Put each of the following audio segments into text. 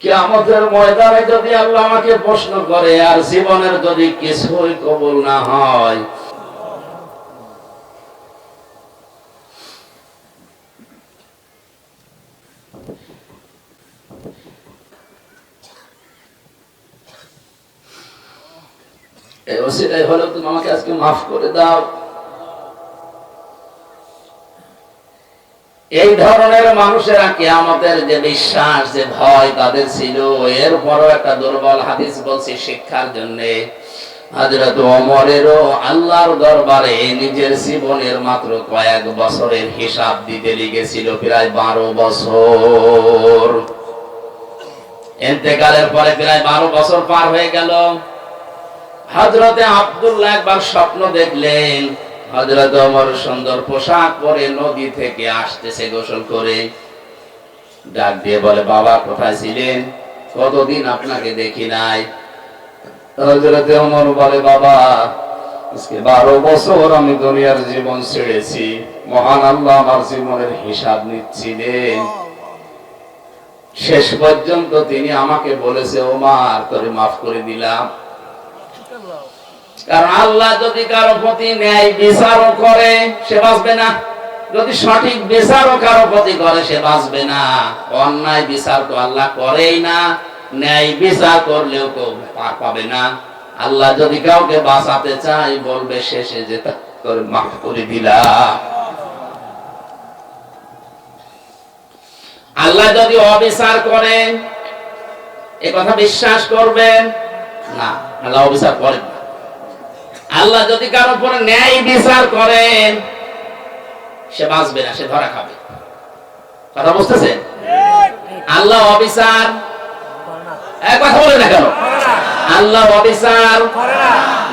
কিয়ামতের ময়দানে যদি আল্লাহ আমাকে প্রশ্ন করে আর জীবনের যদি কিছুই কবুল না হয়, এই ওসিলাই হলো তুমি আমাকে আজকে মাফ করে দাও। এই ধরনের মানুষেরা কিয়ামতের যে বিশ্বাস, যে ভয় তাদের ছিল, এরপরও একটা দুর্বল হাদিস বলছি শিক্ষার জন্য। হযরত ওমরেরও আল্লাহর দরবারে নিজের জীবনের মাত্র কয়েক বছরের হিসাব দিতে লেগেছিল প্রায় 12 বছর। ইন্তেকালের পরে প্রায় 12 বছর পার হয়ে গেল। হযরতে আব্দুল্লাহ একবার স্বপ্ন দেখলেন, হযরত ওমর সুন্দর পোশাক পরে নদী থেকে আসতেছে গোসল করে। ডাক দিয়ে বলে, বাবা কোথায় ছিলেন? কতদিন আপনাকে দেখি নাই। হযরতে ওমর বলে, বাবা আজকে 12 বছর আমি দুনিয়ার জীবন ছেড়েছি, মহান আল্লাহ আমার জীবনের হিসাব নিচ্ছিলেন। শেষ পর্যন্ত তিনি আমাকে বলেছে, ওমর তোরে মাফ করে দিলাম। কারণ আল্লাহ যদি কারো প্রতি ন্যায় বিচারও করে সে বাঁচবে না, যদি সঠিক বিচারও কারো প্রতি করে সে বাঁচবে না। অন্যায় বিচার তো আল্লাহ করেই না, ন্যায় বিচার করলেও কেউ পার পাবে না। আল্লাহ যদি কাউকে বাঁচাতে চায় বলবে শেষে যে তোরে মাফ করে দিলাম। আল্লাহ যদি অবিচার করেন এ কথা বিশ্বাস করবেন না, আল্লাহ অবিচার করেন না। আল্লাহ যদি কারোর উপরে ন্যায় বিচার করেন সে বাঁচবে না, সে ধরা খাবে। কথা বুঝতেছেন? আল্লাহ অবিচার কথা বলে না কেন? আল্লাহ অবিচার,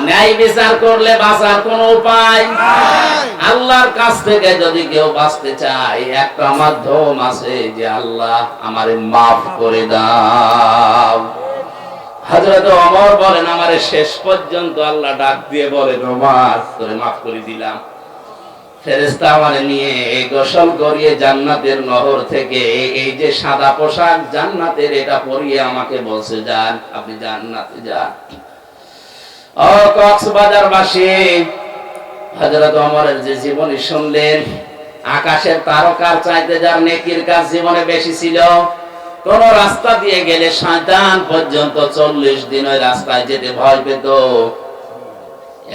ন্যায় বিচার করলে বাঁচার কোন উপায়? আল্লাহর কাছ থেকে যদি কেউ বাঁচতে চায় একটা মাধ্যম আছে, যে আল্লাহ আমারে মাফ করে দাও। হযরত ওমর বলেন, আমারে শেষ পর্যন্ত আল্লাহ ডাক দিয়ে বলেন, ওমর তোরে মাফ করে দিলাম। ফেরেশতা আমারে নিয়ে গোসল করিয়ে জান্নাতের নহর থেকে এই যে সাদা পোশাক জান্নাতের, এটা পরিয়ে আমাকে বলছে, যান আপনি জান্নাতে যান। ও কক্সবাজারবাসী, হযরত ওমরের যে জীবনী শুনলেন, আকাশের তারকার চাইতে যার নেকির কাজ জীবনে বেশি ছিল। কোন রাস্তা দিয়ে গেলে শয়তান পর্যন্ত 40 দিন ওই রাস্তায় যেতে ভয় পেত।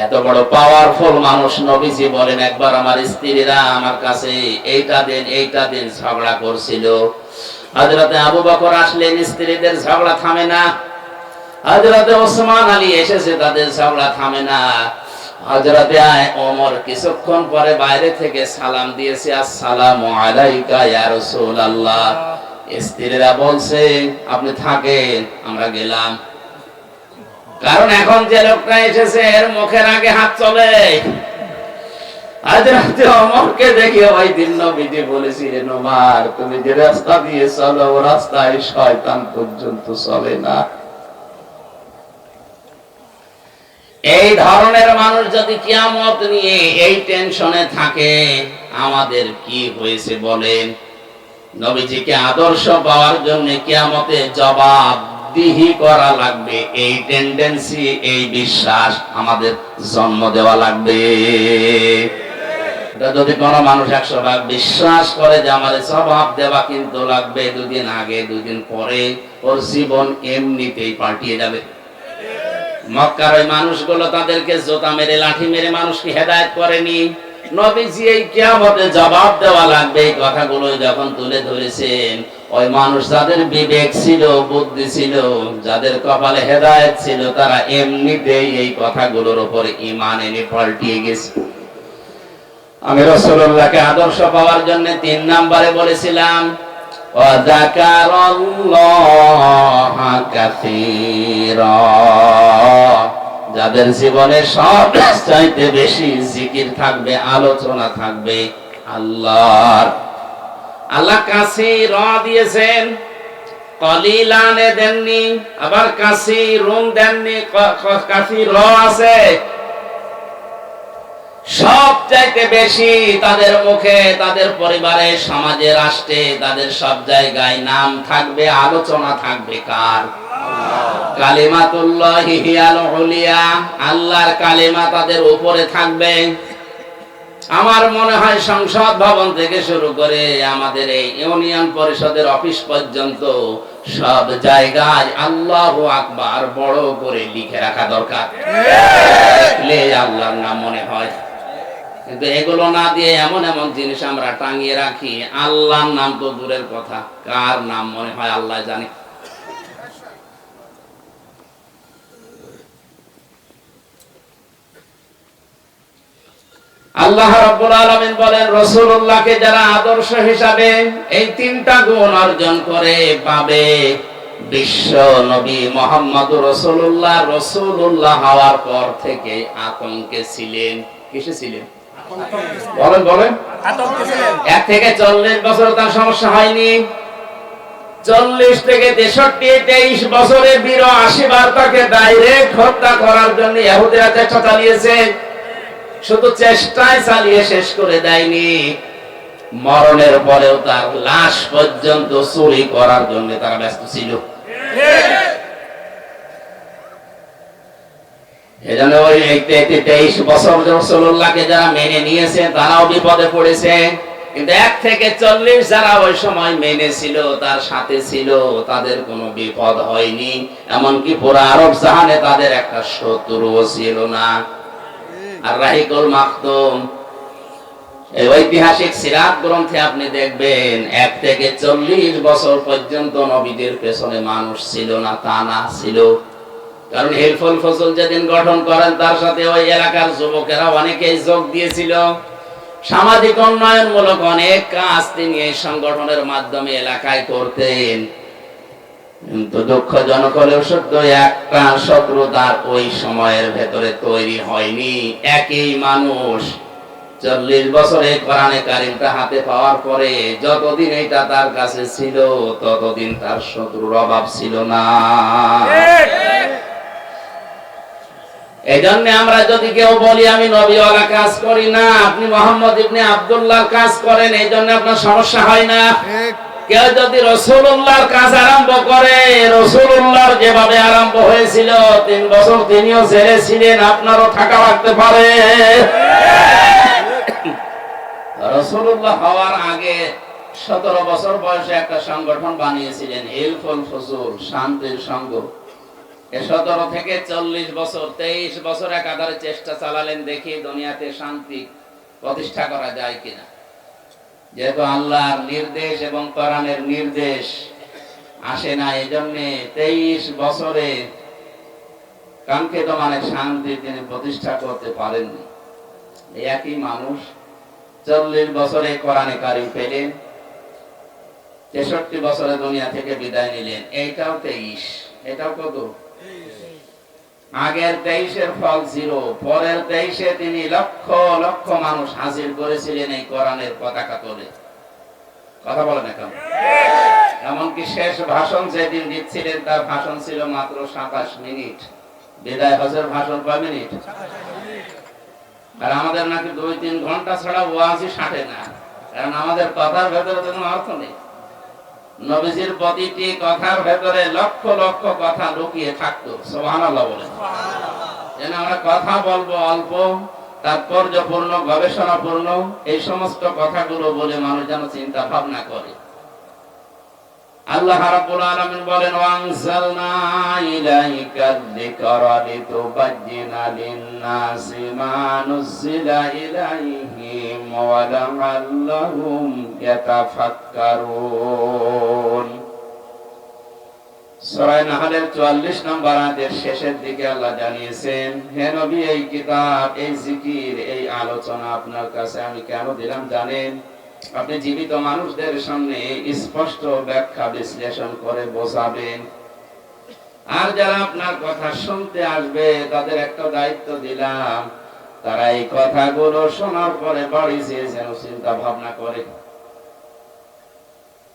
এত বড় পাওয়ারফুল মানুষ। নবীজি বলেন, একবার আমার স্ত্রীরা আমার কাছে এইটা দিন ঝগড়া করছিল। হযরতে আবু বকর আসলেন, স্ত্রীদের ঝগড়া থামে না। হযরতে ওসমান আলী এসেছে, তাদের ঝগড়া থামে না। হযরতে ওমর কিছুক্ষণ পরে বাইরে থেকে সালাম দিয়েছে, আসসালামু আলাইকা ইয়া রাসূলুল্লাহ। স্ত্রীরা বলছে, আপনি থাকেন, আমরা গেলাম। কারণ এখন যে লোকটা এসেছে এর মুখের আগে হাত চলে। হযরত ওমরকে দেখে ওই দিন নবীজি বলেছিলেন, ওমর তুমি যে রাস্তা দিয়ে চলো ও রাস্তায় শয়তান পর্যন্ত চলে না। এই ধরনের মানুষ যদি কিয়ামত নিয়ে এই টেনশনে থাকে, আমাদের কি হয়েছে বলেন? নবীজিকে আদর্শ পাওয়ার জন্য কিয়ামতে জবাবদিহি করা লাগবে। এই টেন্ডেন্সি, এই বিশ্বাস আমাদের জন্ম দেওয়া লাগবে। যদি কোনো মানুষ 100 ভাগ বিশ্বাস করে যে আমার জবাব দেওয়া কিন্তু লাগবে, 2 দিন আগে 2 দিন পরে ওর জীবন এমনিতেই পাল্টিয়ে যাবে। মক্কার ওই মানুষগুলো তাদেরকে জোতা মেরে লাঠি মেরে মানুষকে হেদায়েত করেনি। নবীজি এই কিয়ামতে জবাব দেওয়া লাগবে এই কথাগুলো যখন তুলে ধরেছেন, ওই মানুষ যাদের বিবেক ছিল, বুদ্ধি ছিল, যাদের কপালে হেদায়েত ছিল, তারা এমনিতেই এই কথাগুলোর উপরে ঈমান এনে পাল্টিয়ে গেছে। আমি রাসূলুল্লাহকে আদর্শ পাওয়ার জন্য 3 নম্বরে বলেছিলাম, ওয়া যাকারাল্লাহা কাসীরা। যাদের জীবনে সব চাইতে বেশি জিকির থাকবে, আলোচনা থাকবে আল্লাহর। আল্লাহ কাসীর দিয়েছেন, কলিলানে দেননি, আবার কাসীরুন দেননি, কাসীর আছে। সবচাইতে বেশি তাদের মুখে, তাদের পরিবারে, সমাজে, রাষ্ট্রে, তাদের সব জায়গায় নাম থাকবে, আলোচনা থাকবে কার? কালিমাতুল্লাহি হিয়াল উলিয়া, আল্লাহর কালিমা তাদের উপরে থাকবে। আমার মনে হয় সংসদ ভবন থেকে শুরু করে আমাদের এই ইউনিয়ন পরিষদের অফিস পর্যন্ত সব জায়গায় আল্লাহু আকবার বড় করে লিখে রাখা দরকার, দেখলে আল্লাহর নাম মনে হয়। কিন্তু এগুলো না দিয়ে এমন এমন জিনিস আমরা টাঙিয়ে রাখি, আল্লাহর নাম তো দূরের কথা, কার নাম মনে হয় আল্লাহ জানে। আল্লাহ রাব্বুল আলামিন বলেন, রাসূলুল্লাহকে যারা আদর্শ হিসাবে এই তিনটা গুণ অর্জন করে পাবে, বিশ্ব নবী মুহাম্মদুর রাসূলুল্লাহ রাসূলুল্লাহ হওয়ার পর থেকে আতঙ্কে ছিলেন। কিসে ছিলেন? বলেন বলেন। আতঙ্কে ছিলেন। 1 থেকে 40 বছর তার সমস্যা হয়নি। 40 থেকে 63, 23 বছরে 82 বার তাকে ডাইরেক্ট হত্যা করার জন্য ইহুদিরা চেষ্টা চালিয়েছে। শুধু চেষ্টায় চালিয়ে শেষ করে দেয়নি, মরণের পরেও তার লাশ পর্যন্ত চুরি করার জন্য তারা ব্যস্ত ছিল। এজন্য ওই 23 বছর রাসূলুল্লাহকে যারা মেনে নিয়েছে তারাও বিপদে পড়েছে। কিন্তু 1 থেকে 40 যারা ওই সময় মেনে ছিল, তার সাথে ছিল, তাদের কোনো বিপদ হয়নি। এমনকি পুরো আরব জাহানে তাদের একটা শত্রুও ছিল না। আর রাহিকুল মাকতুম, এই ঐতিহাসিক সিরাত গ্রন্থে আপনি দেখবেন 1 থেকে 40 বছর পর্যন্ত নবীদের পেছনে মানুষ ছিল না, তা না ছিল। কারণ হিলফুল ফজল যেদিন গঠন করেন তার সাথে ওই এলাকার যুবকেরা অনেকেই যোগ দিয়েছিল। সামাজিক উন্নয়নমূলক অনেক কাজ তিনি এই সংগঠনের মাধ্যমে এলাকায় করতেন। কিন্তু দুঃখজনক হলেও সত্য, একটা শত্রুতার ওই সময়ের ভেতরে তৈরি হয়নি। একই মানুষ 40 বছরে কোরআনে কারিমটা হাতে পাওয়ার পরে যতদিন এটা তার কাছে ছিল ততদিন তার শত্রুর অভাব ছিল না। এই জন্য আমরা যদি কেউ বলি আমি নবীওয়ালা কাজ করি না, আপনি মোহাম্মদ ইবনে আব্দুল্লাহর কাজ করেন, এই জন্য আপনার সমস্যা হয় না। কেউ যদি রাসূলুল্লাহর কাজ আরম্ভ করে, রাসূলুল্লাহর যেভাবে আরম্ভ হয়েছিল 3 বছর তিনিও জেলে ছিলেন, আপনারও থাকা লাগতে পারে। রাসূলুল্লাহ হওয়ার আগে 17 বছর বয়সে একটা সংগঠন বানিয়েছিলেন, হিলফুল ফজল, শান্তির সংঘ। 17 থেকে 40 বছর, 23 বছর একাধারে চেষ্টা চালালেন, দেখি দুনিয়াতে শান্তি প্রতিষ্ঠা করা যায় কিনা। যেহেতু আল্লাহর নির্দেশ এবং কোরআনের নির্দেশ আসে না, এই জন্য 23 বছরে কাঙ্ক্ষিত মানে শান্তি তিনি প্রতিষ্ঠা করতে পারেননি। একই মানুষ 40 বছরে কোরআনে কারিম পেলেন, 63 বছরে দুনিয়া থেকে বিদায় নিলেন। এইটাও 23, এটাও কত? আগের 23-এর ফল 0, পরের 23-এ তিনি লক্ষ লক্ষ মানুষ হাজির করেছিলেন এই কোরআনের পতাকা তোলে। কথা বলেন এখন। এমনকি শেষ ভাষণ যেদিন দিচ্ছিলেন তার ভাষণ ছিল মাত্র 27 মিনিট। বিদায় হজের ভাষণ কয় মিনিট? আর আমাদের নাকি 2-3 ঘন্টা ছাড়া ওয়াজই সাটে না, কারণ আমাদের কথার ভেতরে কোনো অর্থ নেই। নবীজির প্রতিটি কথার ভেতরে লক্ষ লক্ষ কথা লুকিয়ে থাকতো। সুবহানাল্লাহ বলেন। যেন আমরা কথা বলবো অল্প, তাৎপর্যপূর্ণ, গবেষণাপূর্ণ, এই সমস্ত কথাগুলো বলে মানুষ যেন চিন্তা ভাবনা করে। আল্লাহ রাব্বুল আলামিন বলেন, ওয়ানজালনা ইলাইকাদ যিকরা লিতুবাজ্জিনা লিন-নাসি মা নুজিলা ইলাইহিম ওয়া লাআল্লাহুম ইয়াতাফাক্কারুন। সূরা নাহলের 44 নম্বর আয়াতের শেষের দিকে আল্লাহ জানিয়েছেন, হে নবী, এই কিতাব, এই জিকির, এই আলোচনা আপনার কাছে আমি কেন দিলাম জানেন? আপনি জীবিত মানুষদের সামনে স্পষ্ট ব্যাখ্যা বিশ্লেষণ করে বোঝাবেন। আর যারা আপনার কথা শুনতে আসবে তাদের একটা দায়িত্ব দিলাম, তারা এই কথাগুলো শোনার পরে বাড়ি যেয়ে যেন চিন্তা ভাবনা করে।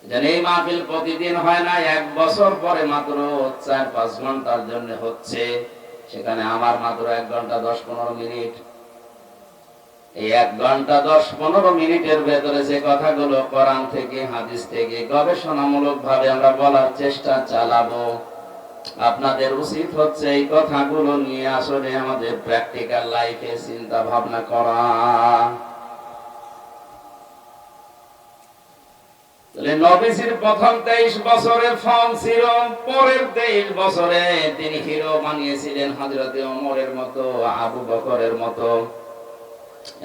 যেন এই মাহফিল প্রতিদিন হয় না, 1 বছর পরে মাত্র 4-5 ঘন্টার জন্য হচ্ছে, সেখানে আমার মাত্র 1 ঘন্টা 10-15 মিনিট। এই 1 ঘন্টা 10-15 মিনিটের ভেতরে যে কথাগুলো কোরআন থেকে হাদিস থেকে গবেষণামূলক ভাবে আমরা বলার চেষ্টা চালাবো, আপনাদের উচিত হচ্ছে এই কথাগুলো নিয়ে আসলে আমাদের প্র্যাকটিক্যাল লাইফে চিন্তা ভাবনা করা। নবীজির প্রথম 23 বছরের ফর্ম ছিল, পরের 23 বছরে তিনি হিরো বানিয়েছিলেন হযরতে ওমরের মতো, আবু বকরের মতো।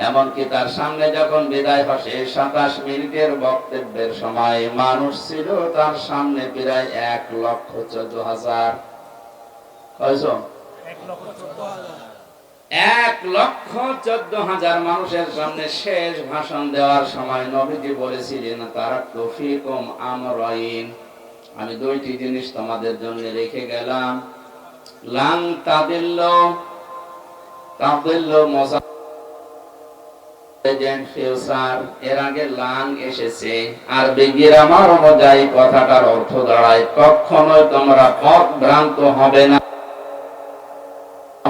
এমনকি তার সামনে যখন বিদায় হসে 27 মিনিটের বক্তব্যের সময় মানুষ ছিল তার সামনে প্রায় 1,14,000। কয়জন? 1,14,000 মানুষের সামনে শেষ ভাষণ দেওয়ার সময় নবীজি বলেছিলেন, তারাকতু ফীকুম আমরাইন, আমি 2টি জিনিস তোমাদের জন্য রেখে গেলাম। লান তাদিল্লু ফিউচার, এর আগে লাং এসেছে, আরবি গ্রামার অনুযায়ী কথাটার অর্থ দাঁড়ায় কখনোই তোমরা পথ ভ্রান্ত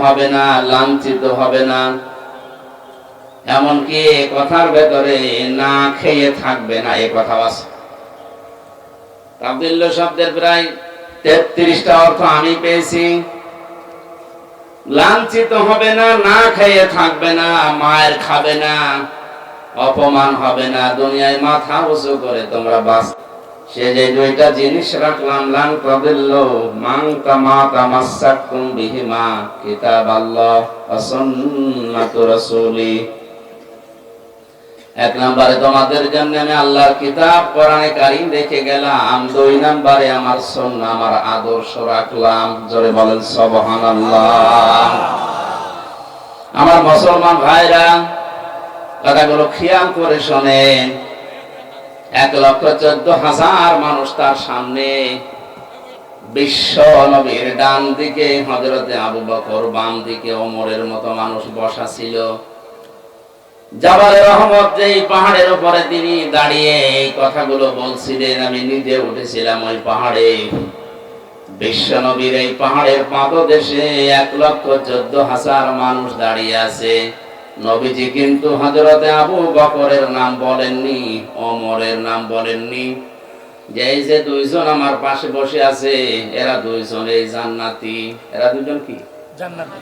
হবে না, লাঞ্ছিত হবে না, এমনকি কথার ভেতরে না খেয়ে থাকবে না, এই কথা আছে। তাবদিল্য শব্দের প্রায় 33টা অর্থ আমি পেয়েছি। লাঞ্ছিত হবে না, না খেয়ে থাকবে না, মায়ের খাবে না, অপমান হবে না, দুনিয়ায় মাথা উঁচু করে তোমরা বাস। সে যে 2টা জিনিস রাখলাম, লান তাদিল্লু মান তামাসসাকতুম বিহিমা কিতাবাল্লাহ ওয়া সুন্নাতু রাসূলি। 1 নম্বরে তোমাদের জন্য আমি আল্লাহর কিতাব কোরআনে কারীম রেখে গেলাম, 2 নম্বরে আমার সুন্নাহ, আমার আদর্শ রাখলাম। জোরে বলেন সুবহানাল্লাহ। আমার মুসলমান ভাইরা, কথাগুলো খেয়াল করে শোনেন। 1,14,000 মানুষ তার সামনে, বিশ্ব নবীর ডান দিকে হযরতে আবু বকর, বাম দিকে ওমরের মতো মানুষ বসা ছিল। জাবালে রহমত, যেই পাহাড়ের উপরে তিনি দাঁড়িয়ে এই কথাগুলো বলছিলেন, আমি নিজে উঠেছিলাম ওই পাহাড়ে। বিশ্ব নবীর এই পাহাড়ের পাদদেশে 1,14,000 মানুষ দাঁড়িয়ে আছে। নবীজি কিন্তু হযরতে আবু বকরের নাম বলেননি, ওমরের নাম বলেননি, যে এই যে 2 জন আমার পাশে বসে আছে এরা 2 জন এই জান্নাতি। এরা 2 জন কি? জান্নাতি।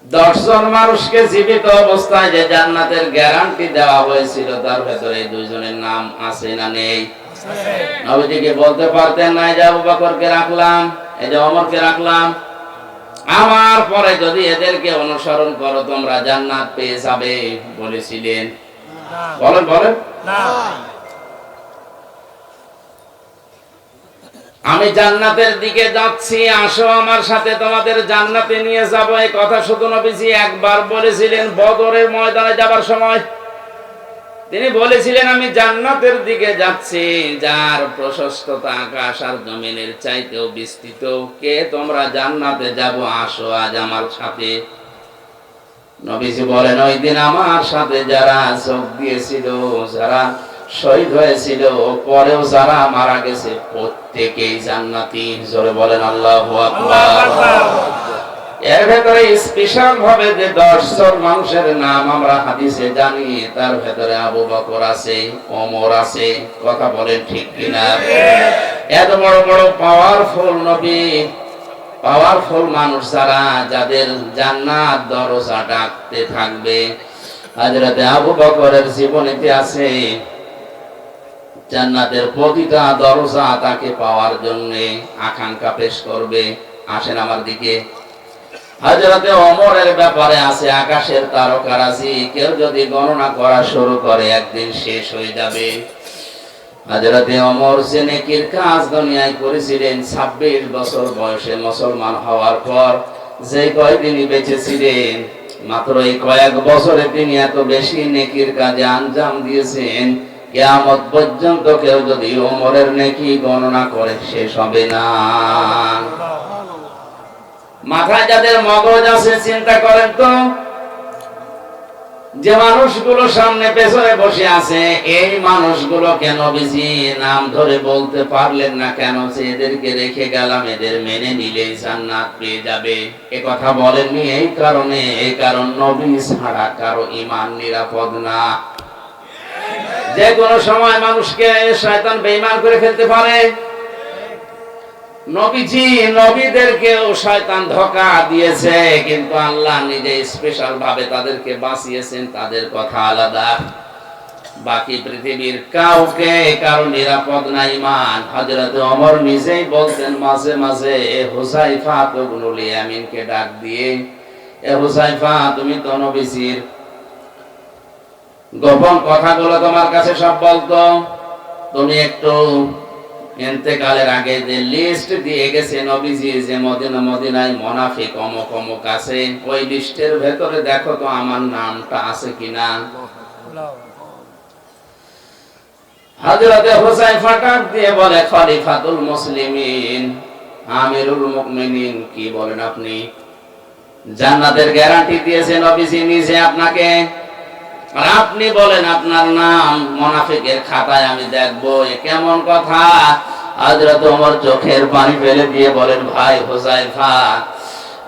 10 জন মানুষকে জীবিত অবস্থায় যে জান্নাতের গ্যারান্টি দেওয়া হয়েছিল, তার ভেতরে এই 2 জনের নাম আছে না নেই? নবীজিকে বলতে পারতেন না, এই যে আবু বকরকে রাখলাম, এই যে ওমরকে রাখলাম, আমার পরে যদি এদেরকে অনুসরণ করো তোমরা জান্নাত পেয়ে যাবে, বলেছিলেন? বলেন বলেন না। আমি জান্নাতের দিকে যাচ্ছি, আসো আমার সাথে তোমাদের জান্নাতে নিয়ে যাব, এই কথা শুধু নবীজি একবার বলেছিলেন বদরের ময়দানে যাবার সময়। তিনি বলেছিলেন, আমি জান্নাতের দিকে যাচ্ছি, যার প্রশস্ততা আকাশ আর জমিনের চাইতেও বিস্তৃত। কে তোমরা জান্নাতে যাব, আসো আজ আমার সাথে। নবীজি বলেন, ওই দিন আমার সাথে যারা যোগ দিয়েছিল, যারা শহীদ হয়েছিল, পরেও যারা মারা গেছে, প্রত্যেকেই জান্নাতি। জোরে বলেন আল্লাহু আকবার। এর ভেতরে স্পেশাল ভাবে যে 10 জন মানুষের নাম আমরা হাদিসে জানি, তার ভেতরে আবু বকর আছে, ওমর আছে। কথা বলেন ঠিক কিনা? এত বড় বড় পাওয়ারফুল নবী, পাওয়ারফুল মানুষ যারা, যাদের জান্নাত দরজা ডাকতে থাকবে, হযরতে আবু বকরের জীবনীতে আছে জান্নাতের প্রতিটা দরজা তাকে পাওয়ার জন্য আকাঙ্ক্ষা পেশ করবে। আসেন আমার দিকে। হযরতে ওমরের ব্যাপারে আছে আকাশের তারকারাজি, কেউ যদি গণনা করা শুরু করে একদিন শেষ হয়ে যাবে। হযরতে ওমর যে নেকির কাজ দুনিয়ায় করেছিলেন, 26 বছর বয়সে মুসলমান হওয়ার পর যে কয়দিনই বেঁচে ছিলেন, মাত্র এই কয়েক বছরে তিনি এত বেশি নেকির কাজে আঞ্জাম দিয়েছেন, কিয়ামত পর্যন্ত কেউ যদি ওমরের নেকি গণনা করে শেষ হবে না। মাথায় যাদের মগজ আছে চিন্তা করেন তো, যে মানুষগুলো সামনে পেছনে বসে আছে, এই মানুষগুলোকে নবীজি নাম ধরে বলতে পারলেন না কেন যে এদেরকে রেখে গেলাম, এদের মেনে নিলেই জান্নাত পেয়ে যাবে? এ কথা বলেননি এই কারণে, এই কারণ নবী ছাড়া কারো ঈমান নিরাপদ না। যে কোনো সময় মানুষকে শয়তান বেঈমান করে ফেলতে পারে। নবীজি নবীদেরকেও শয়তান ধোঁকা দিয়েছে, কিন্তু আল্লাহ নিজে স্পেশাল ভাবে তাদেরকে বাঁচিয়েছেন, তাদের কথা আলাদা। বাকি পৃথিবীর কাউকে কারো নিরাপদ না ঈমান। হযরত ওমর নিজেই বলতেন মাঝে মাঝে হুযায়ফা ইবনুল ইয়ামিনকে ডাক দিয়ে, এ হুযায়ফা, তুমি তো নবীজির গোপন কথাগুলো তোমার কাছে সব বলতো, তুমি একটু ইন্তেকালের আগে যে লিস্ট দিয়ে গেছে নবীজি যে মদিনায় মুনাফিক অমুক অমুক আছে, ওই লিস্টের ভেতরে দেখো তো আমার নামটা আছে কিনা। হযরত হুযায়ফা ডাক দিয়ে বলে, খলিফাতুল মুসলিমিন, আমিরুল মুমিনিন, কি বলেন আপনি? জান্নাতের গ্যারান্টি দিয়েছে নবীজি নিজে আপনাকে, আর আপনি বলেন আপনার নাম মুনাফিকের খাতায় আমি দেখবো? এ কেমন কথা? হযরত ওমর চোখের পানি ফেলে দিয়ে বলেন, ভাই হুযায়ফা,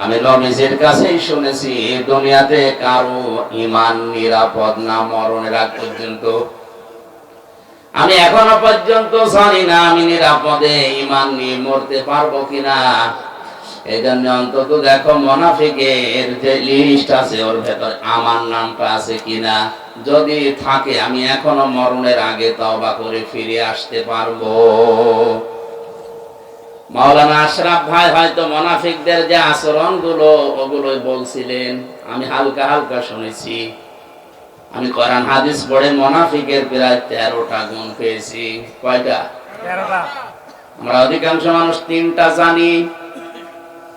আমি নবীজির কাছেই শুনেছি দুনিয়াতে কারো ঈমান নিরাপদ না মরণের আগ পর্যন্ত। আমি এখনো পর্যন্ত জানি না আমি নিরাপদে ঈমান নিয়ে মরতে পারবো কিনা। এই জন্য অন্তত দেখো মুনাফিকের যে লিস্ট আছে ওর ভেতরে আমার নামটা আছে কিনা। যদি থাকে আমি এখনো মরণের আগে তওবা করে ফিরে আসতে পারবো। মাওলানা আশরাফ ভাই হয়তো মুনাফিকদের যে আচরণগুলো ওগুলোই বলছিলেন, আমি হালকা হালকা শুনেছি। আমি কোরআন হাদিস পড়ে মুনাফিকের প্রায় 13টা গুণ পেয়েছি। কয়টা? 13টা। আমরা অধিকাংশ মানুষ 3টা জানি।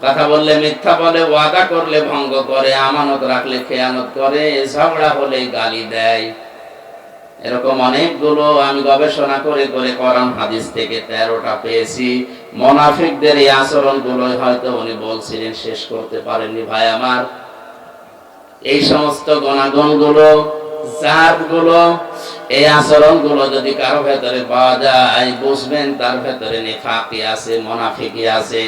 কথা বললে মিথ্যা বলে, ওয়াদা করলে ভঙ্গ করে, আমানত রাখলে খেয়ানত করে, ঝগড়া হলে গালি দেয়। এরকম অনেকগুলো আমি গবেষণা করে করে কোরআন হাদিস থেকে 13টা পেয়েছি। মুনাফিকদের এই আচরণগুলো হয়তো উনি বলছিলেন, শেষ করতে পারেননি। ভাই আমার, এই সমস্ত গুণাগুণগুলো, জাতগুলো, এই আচরণগুলো যদি কারো ভেতরে পাওয়া যায়, বুঝবেন তার ভেতরে নিফাকি আছে, মুনাফিকি আছে।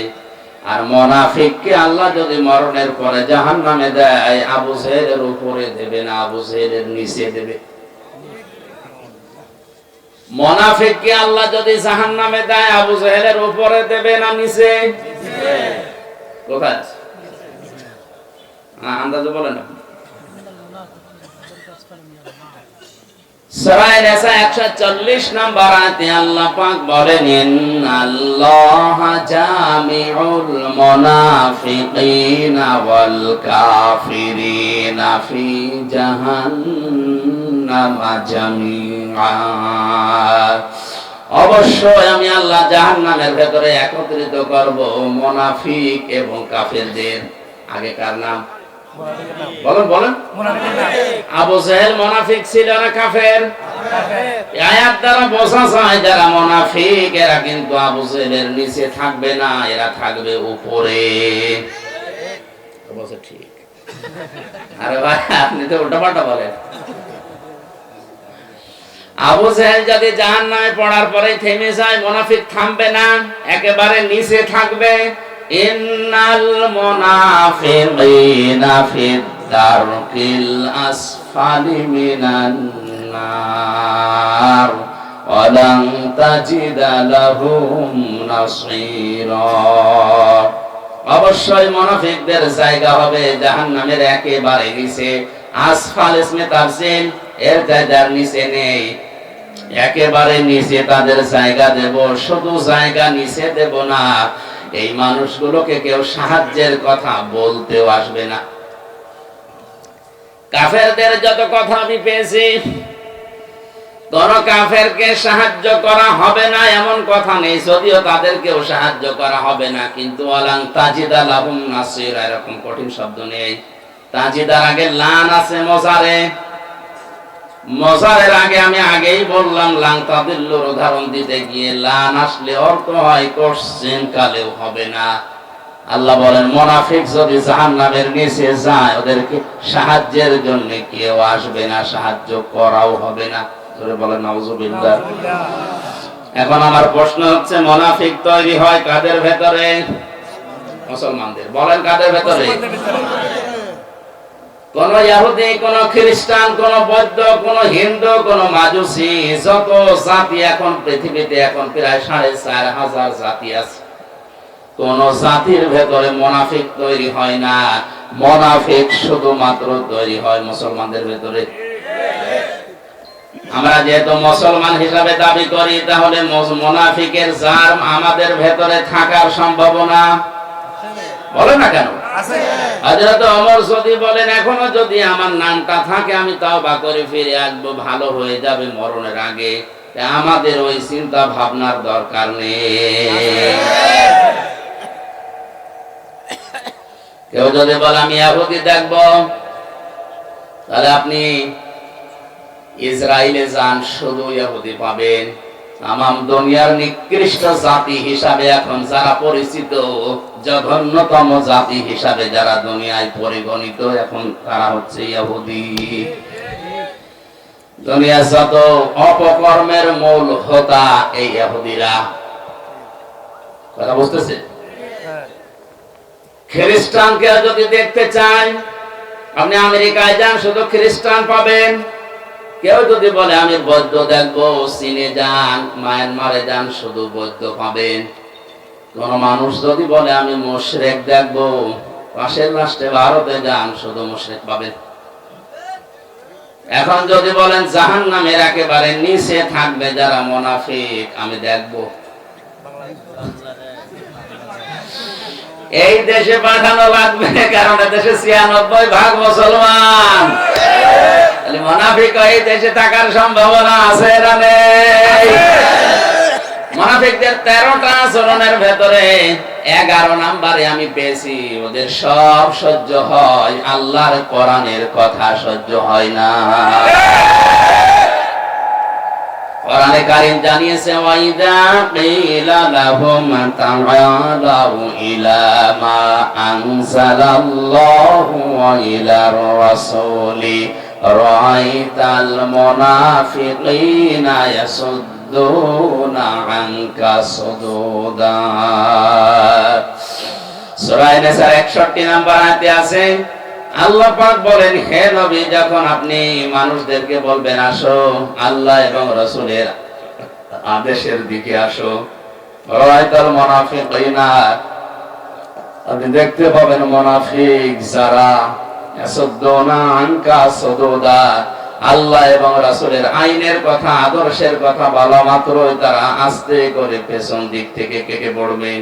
আর মুনাফিককে আল্লাহ যদি মরণের পরে জাহান্নামে দেয়, আবু জেহেলের উপরে দেবে না, আবু জেহেলের নিচে দেবে। মুনাফিককে আল্লাহ যদি জাহান্নামে দেয়, আবু জেহেলের উপরে দেবে না নিচে? কোথায় আছে? আন্দাজে বলেন না। সূরা নিসা 140 নম্বর আয়াতে আল্লাহ পাক বলেন, ইন্নাল্লাহ জামিউল মুনাফিকিনা ওয়াল কাফিরিনা ফি জাহান্নাম জামিআ। অবশ্যই আমি আল্লাহ জাহান্নামের ভেতরে একত্রিত করব মুনাফিক এবং কাফেরদের। আগে কার নাম বলেন বলেন? আবু জেহেল মুনাফিক ছিল না কাফের? আয়াত দ্বারা বোঝা যায় যারা মুনাফিক এরা কিন্তু আবু জেহেলের নিচে থাকবে না, এরা থাকবে উপরে। বলছে ঠিক। আরে ভাই আপনি তো উল্টাপাল্টা বলেন। আবু জেহেল যদি জাহান্নামে পড়ার পরে থেমে যায়, মুনাফিক থামবে না, একেবারে নিচে থাকবে। ইন্নাল মুনাফিকিনা ফিদ দারকিল আসফালি মিনান নার ওয়া লান তাজিদা লাহুম নাসীরা। অবশ্যই মুনাফিকদের জায়গা হবে জাহান্নামের একেবারে নিচে। আসফাল ইসমে তাফসীর, এর জায়গার নিচে নেই, একেবারে নিচে তাদের জায়গা দেব। শুধু জায়গা নিচে দেব না, এই মানুষগুলোকে কেউ সাহায্যের কথা বলতেও আসবে না। কাফেরদের যত কথা আমি পেয়েছি, কোন কাফেরকে সাহায্য করা হবে না এমন কথা নেই, যদিও তাদেরকেও সাহায্য করা হবে না। কিন্তু ওয়ালান তাজিদা লাহুম নাসীরা এরকম কঠিন শব্দ নেই। তাজিদার আগে লান আছে মজারে, মজারের আগে আমি আগেই বললাম লাং তাদিল্লুর উদাহরণ দিতে গিয়ে লান আসলে অর্থ হয় কোশ্চেন কালেও হবে না। আল্লাহ বলেন মুনাফিক যদি জাহান্নামের নিচে যায় ওদেরকে সাহায্যের জন্য কেউ আসবে না, সাহায্য করাও হবে না। ধরে বলেন নাউজুবিল্লাহ। এখন আমার প্রশ্ন হচ্ছে মুনাফিক তৈরি হয় কাদের ভেতরে? মুসলমানদের। বলেন কাদের ভেতরে? কোন ইহুদি, কোন খ্রিস্টান, কোন বৌদ্ধ, কোন হিন্দু, কোন মাজুসি, যত জাতি এখন পৃথিবীতে এখন প্রায় 4,500 জাতি আছে, কোন জাতির ভেতরে মুনাফিক তৈরি হয় না। মুনাফিক শুধুমাত্র তৈরি হয় মুসলমানদের ভেতরে। আমরা যেহেতু মুসলমান হিসাবে দাবি করি, তাহলে মুনাফিকের জার্ম আমাদের ভেতরে থাকার সম্ভাবনা বলে না কেন? হযরত ওমর যদি বলেন এখনো যদি আমার নামটা থাকে আমি তাওবা করে ফিরে আসবো, ভালো হয়ে যাবে মরণের আগে, আমাদের ওই চিন্তা ভাবনার দরকার নেই। কেউ যদি বলে আমি ইহুদি দেখবো, তাহলে আপনি ইসরায়েলে যান, শুধু ইহুদি পাবেন। তামাম দুনিয়ার নিকৃষ্ট জাতি হিসাবে এখন যারা পরিচিত, জঘন্যতম জাতি হিসাবে যারা দুনিয়ায় পরিগণিত, এখন তারা হচ্ছে ইহুদি। দুনিয়ার যত অপকর্মের মূল হোতা এই ইহুদিরা। কথা বুঝতেছে? খ্রিস্টানকে যদি দেখতে চান, আপনি আমেরিকায় যান, শুধু খ্রিস্টান পাবেন। কেউ যদি বলে আমি বৌদ্ধ দেখবো, চীনে যান, মায়ানমারে যান, শুধু বৌদ্ধ পাবেন। কোন মানুষ যদি বলে আমি মুশরিক দেখবো, পাশের রাষ্ট্রে ভারতে যান, শুধু মুশরিক পাবেন। এখন যদি বলেন জাহান্নামের একেবারে নিচে থাকবে যারা মুনাফিক, আমি দেখবো, এই দেশে পাঠানো লাগবে, কারণ দেশে 96% মুসলমান। মুনাফিক এই দেশে থাকার সম্ভাবনা আছে না নেই? মুনাফিকদের 13টা আচরণের ভেতরে 11 নম্বরে আমি পেয়েছি, ওদের সব সহ্য হয়, আল্লাহর কোরআনের কথা সহ্য হয় না। কোরআনে কারীম জানিয়েছে ওয়াইদা কিলা লাহুম তাআলাউ ইলা মা আনজালাল্লাহু ওয়া ইলার রাসূলি রাআইতাল মুনাফিকিনা ইয়াসুদ্দুনা আনকা সুদুদা। সূরা নিসার 61 নম্বর আয়াতে আছে, আল্লাহ পাক বলেন হে নবী, যখন আপনি মানুষদেরকে বলবেন আসো আল্লাহ এবং রাসূলের আদেশের দিকে আসো, রাআইতাল মুনাফিকিনা, আপনি দেখতে পাবেন মুনাফিক যারা ইয়াসুদ্দুনা আনকা সুদুদা, আল্লাহ এবং রাসূলের আইনের কথা, আদর্শের কথা বলা মাত্রই তারা আস্তে করে পেছন দিক থেকে কেটে পড়বে।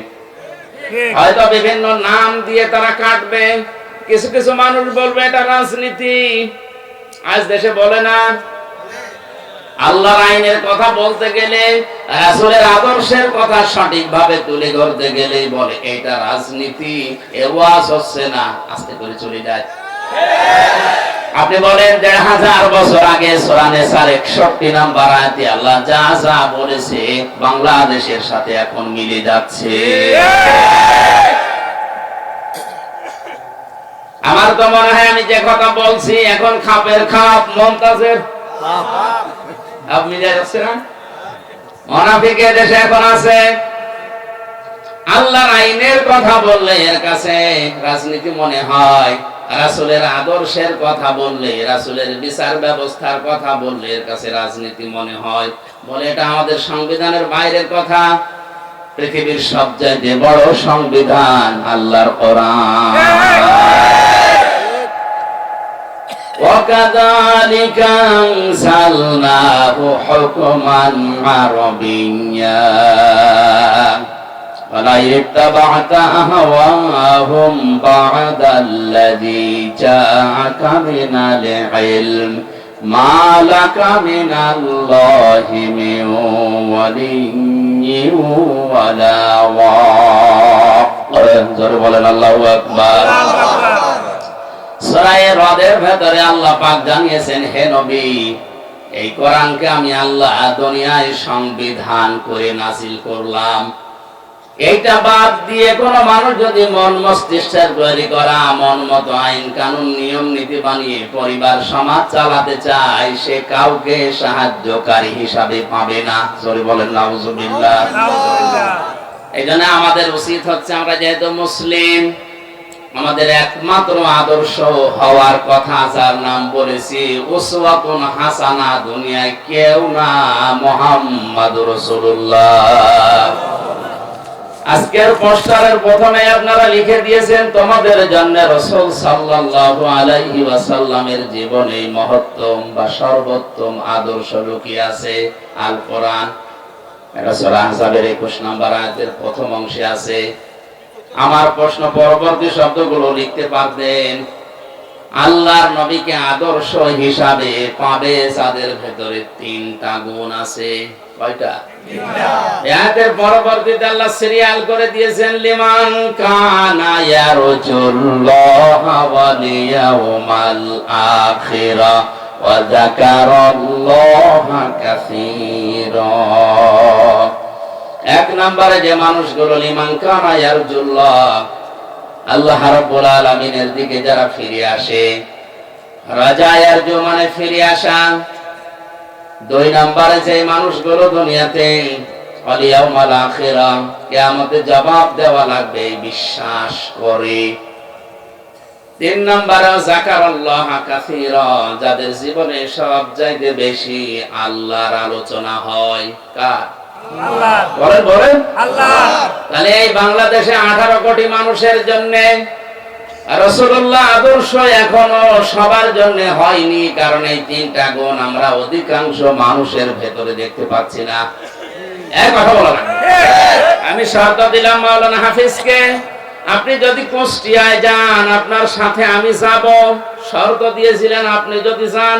হয়তো বিভিন্ন নাম দিয়ে তারা কাটবে। কিছু কিছু মানুষ বলবে এটা রাজনীতি। আজ দেশে বলে না, আল্লাহর আইনের কথা বলতে গেলে, রাসূলের আদর্শের কথা সঠিকভাবে তুলে ধরতে গেলে বলে এটা রাজনীতি, এ ওয়াজ হচ্ছে না, আস্তে করে চলে যায়। আপনি বলেন 1500 বছর আগে সূরা নিসার 61 নম্বর আয়াতে আল্লাহ যা যা বলেছে বাংলাদেশের সাথে এখন মিলে যাচ্ছে। আমার তো মনে হয় আমি যে কথা বলছি এখন খাপের খাপ, মমতাজের আপনি যাচ্ছে না, মুনাফিকের দেশে এখন আছে। আল্লাহর আইনের কথা বললে এর কাছে রাজনীতি মনে হয়, রাসূলের আদর্শের কথা বললে, রাসূলের বিচার ব্যবস্থার কথা বললে এর কাছে রাজনীতি মনে হয়। বলে এটা আমাদের সংবিধানের বাইরের কথা। পৃথিবীর সবচেয়ে বড় সংবিধান আল্লাহর কোরআন। وَكَذَلِكَ أَنزَلْنَاهُ حُكْمًا عَرَبِيًّا وَلَا اتَّبَعْتَ أَهْوَاءَهُمْ بَعْدَ الَّذِي جَاءَكَ مِنَ الْعِلْمِ مَا لَكَ مِنَ اللَّهِ مِنْ وَلِيٍّ وَلَا وَاقٍ। জোরে বলেন আল্লাহু আকবার। সূরা রদের ভেতরে আল্লাহ পাক জানিয়েছেন হে নবী, এই কোরআনকে আমি আল্লাহ দুনিয়ায় সংবিধান করে নাযিল করলাম। এইটা বাদ দিয়ে কোন মানুষ যদি মন মস্তিষ্কের তৈরি করা মন মতো আইন কানুন নিয়ম নীতি বানিয়ে পরিবার সমাজ চালাতে চায়, সে কাউকে সাহায্যকারী হিসাবে পাবে না। জোরে বলেন নাউজুবিল্লাহ। এই জন্য আমাদের উচিত হচ্ছে, আমরা যেহেতু মুসলিম, আমাদের একমাত্র আদর্শ হওয়ার কথা যার নাম বলেছি উসওয়াতুন হাসানা, দুনিয়ায় কেউ না, মুহাম্মাদুর রাসূলুল্লাহ। আজকের পোস্টারের প্রথমে আপনারা লিখে দিয়েছেন, তোমাদের জন্য রাসূল সাল্লাল্লাহু আলাইহি ওয়াসাল্লামের জীবনে মহত্তম বা সর্বোত্তম আদর্শ লুকিয়ে আছে। আল কোরআন, এটা সূরা আহজাবের 21 নম্বর আয়াতের প্রথম অংশে আছে। আমার প্রশ্ন, পরবর্তী শব্দগুলো লিখতে পারতেন। আল্লাহর নবীকে আদর্শ হিসাবে পাবে যাদের ভেতরে তিনটা গুণ আছে। কয়টা? আয়াতের পরবর্তীতে আল্লাহ সিরিয়াল করে দিয়েছেন, লিমান কানা ইয়ারজুল্লাহ ওয়াল ইয়াউমাল আখিরা ওয়া যাকারাল্লাহা কাসীরা। এক নম্বরে যে মানুষগুলো লিমান কানা ইয়ারজুল্লাহ, আল্লাহ রাব্বুল আলামিনের দিকে যারা ফিরে আসে, রাজা ইয়ারজু মানে ফিরে আসা। দুই নম্বরে যে মানুষগুলো দুনিয়াতে ওয়াল ইয়াউমাল আখিরা, কিয়ামতে জবাব দেওয়া লাগবে, বিশ্বাস করে। তিন নম্বরে যাকারাল্লাহা কাসীরা, যাদের জীবনে সবচাইতে বেশি আল্লাহর আলোচনা হয়। কার? আল্লাহ। বলেন বলেন আল্লাহ। তাহলে এই বাংলাদেশে 18 কোটি মানুষের জন্য রাসূলুল্লাহ আদর্শ এখনো সবার জন্য হয়নি, কারণ এই তিনটা গুণ আমরা অধিকাংশ মানুষের ভেতরে দেখতে পাচ্ছি না। এক কথা বলা না, আমি শর্ত দিলাম মাওলানা হাফিজকে, আপনি যদি কুষ্টিয়ায় যান আপনার সাথে আমি যাব, শর্ত দিয়েছিলেন আপনি যদি যান।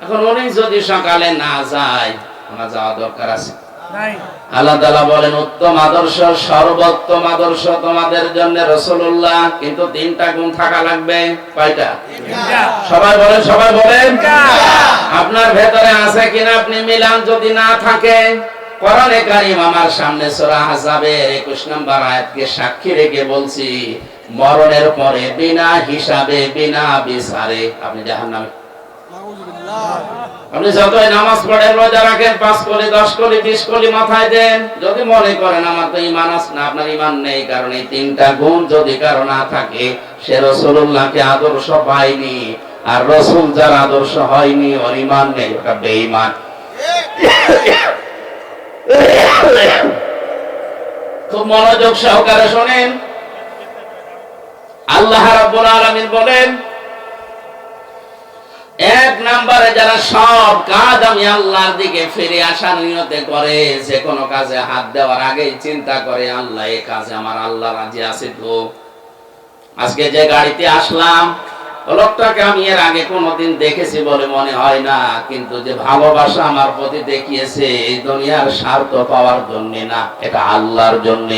এখন উনি যদি সকালে না যায়, আমার যাওয়া দরকার আছে। আল্লাহ তাআলা বলেন, উত্তম আদর্শ, সর্বোত্তম আদর্শ তোমাদের জন্য রাসূলুল্লাহ, কিন্তু তিনটা গুণ থাকা লাগবে। কয়টা? সবাই বলেন, সবাই বলেন। আপনার ভেতরে আছে কিনা আপনি মিলান। যদি না থাকে, কোরআনে কারীম আমার সামনে সূরা আহজাবের 21 নম্বর আয়াতকে সাক্ষী রেখে বলছি, মরণের পরে বিনা হিসাবে বিনা বিচারে আপনি জাহান্নামে। আপনি যতই নামাজ পড়েন, রোজা রাখেন, 5 কোটি 10 কোটি 20 কোটি মাথায় দেন, যদি মনে করেন আমার তো ঈমান আছে না, আপনার ঈমান নেই। কারণ এই তিনটা গুণ যদি কারো না থাকে, সে রাসূলুল্লাহকে আদর্শ পায়নি। আর রাসূল যার আদর্শ হয়নি, ওর ঈমান নেই, ওটা বেঈমান। খুব মনোযোগ সহকারে শুনেন। আল্লাহ রাব্বুল আলামিন বলেন, এক নম্বরে যারা সব কাজ আমি আল্লাহর দিকে ফিরে আসার নিয়তে করে, যে কোনো কাজে হাত দেওয়ার আগেই চিন্তা করে, আল্লাহ এই কাজে আমার আল্লাহ রাজি আছে তো। আজকে যে গাড়িতে আসলাম, লোকটাকে আমি এর আগে কোনোদিন দেখেছি বলে মনে হয় না, কিন্তু যে ভালোবাসা আমার প্রতি দেখিয়েছে, এই দুনিয়ার স্বার্থ পাওয়ার জন্য না, এটা আল্লাহর জন্য।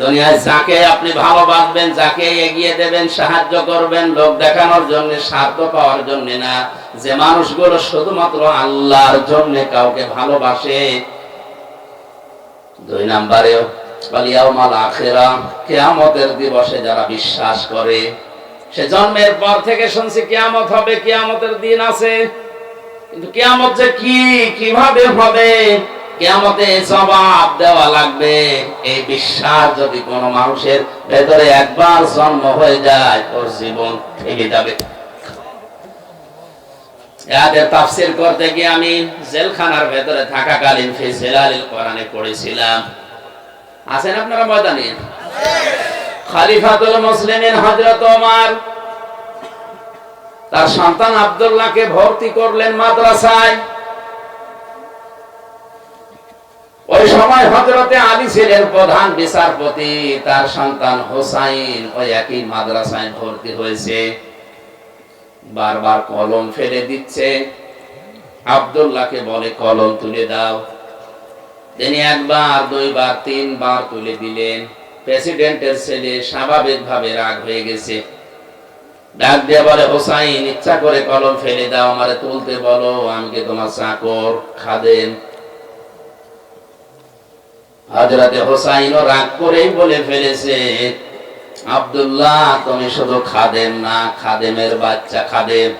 দুনিয়ায় যাকে আপনি ভালোবাসবেন, যাকে এগিয়ে দেবেন, সাহায্য করবেন, লোক দেখানোর জন্য, স্বার্থ পাওয়ার জন্য না। যে মানুষগুলো শুধুমাত্র আল্লাহর জন্য কাউকে ভালোবাসে। দুই নম্বরে ওয়াল ইয়াউমাল আখিরা, কিয়ামতের দিবসে যারা বিশ্বাস করে। সে জন্মের পর থেকে শুনছি কিয়ামত হবে, কিয়ামতের দিন আছে, কিন্তু কিয়ামত যে কি, কিভাবে হবে, কিয়ামতে জবাব দেওয়া লাগবে, এই বিশ্বাস যদি কোন মানুষের ভেতরে একবার জন্ম হয়ে যায়, ওর জীবন থেমে যাবে। এর তাফসীর করতে গিয়ে আমি জেলখানার ভেতরে থাকাকালীন ফি জিলালিল কোরআনে পড়েছিলাম। আছেন আপনারা ময়দানে? খলিফাতুল মুসলিমিন হযরত ওমর তার সন্তান আব্দুল্লাহকে ভর্তি করলেন মাদ্রাসায়। ওই সময় হযরতে আলী ছিলেন প্রধান বিচারপতি, তার সন্তান হোসাইন ওই একই মাদ্রাসায় ভর্তি হয়েছে। বারবার কলম ফেলে দিচ্ছে, আব্দুল্লাহকে বলে কলম তুলে দাও। তিনি একবার, দুইবার, তিনবার তুলে দিলেন। প্রেসিডেন্টের ছেলে স্বাভাবিকভাবে রাগ হয়ে গেছে, ডাক দিয়ে বলে, হোসাইন ইচ্ছা করে কলম ফেলে দাও, আমারে তুলতে বলো, আমি কি তোমার চাকর খাদেম? হযরতে হুসাইনও রাগ করেই বলে ফেলেছে, আব্দুল্লাহ তুমি শুধু খাদেম না, খাদেমের বাচ্চা খাদেম।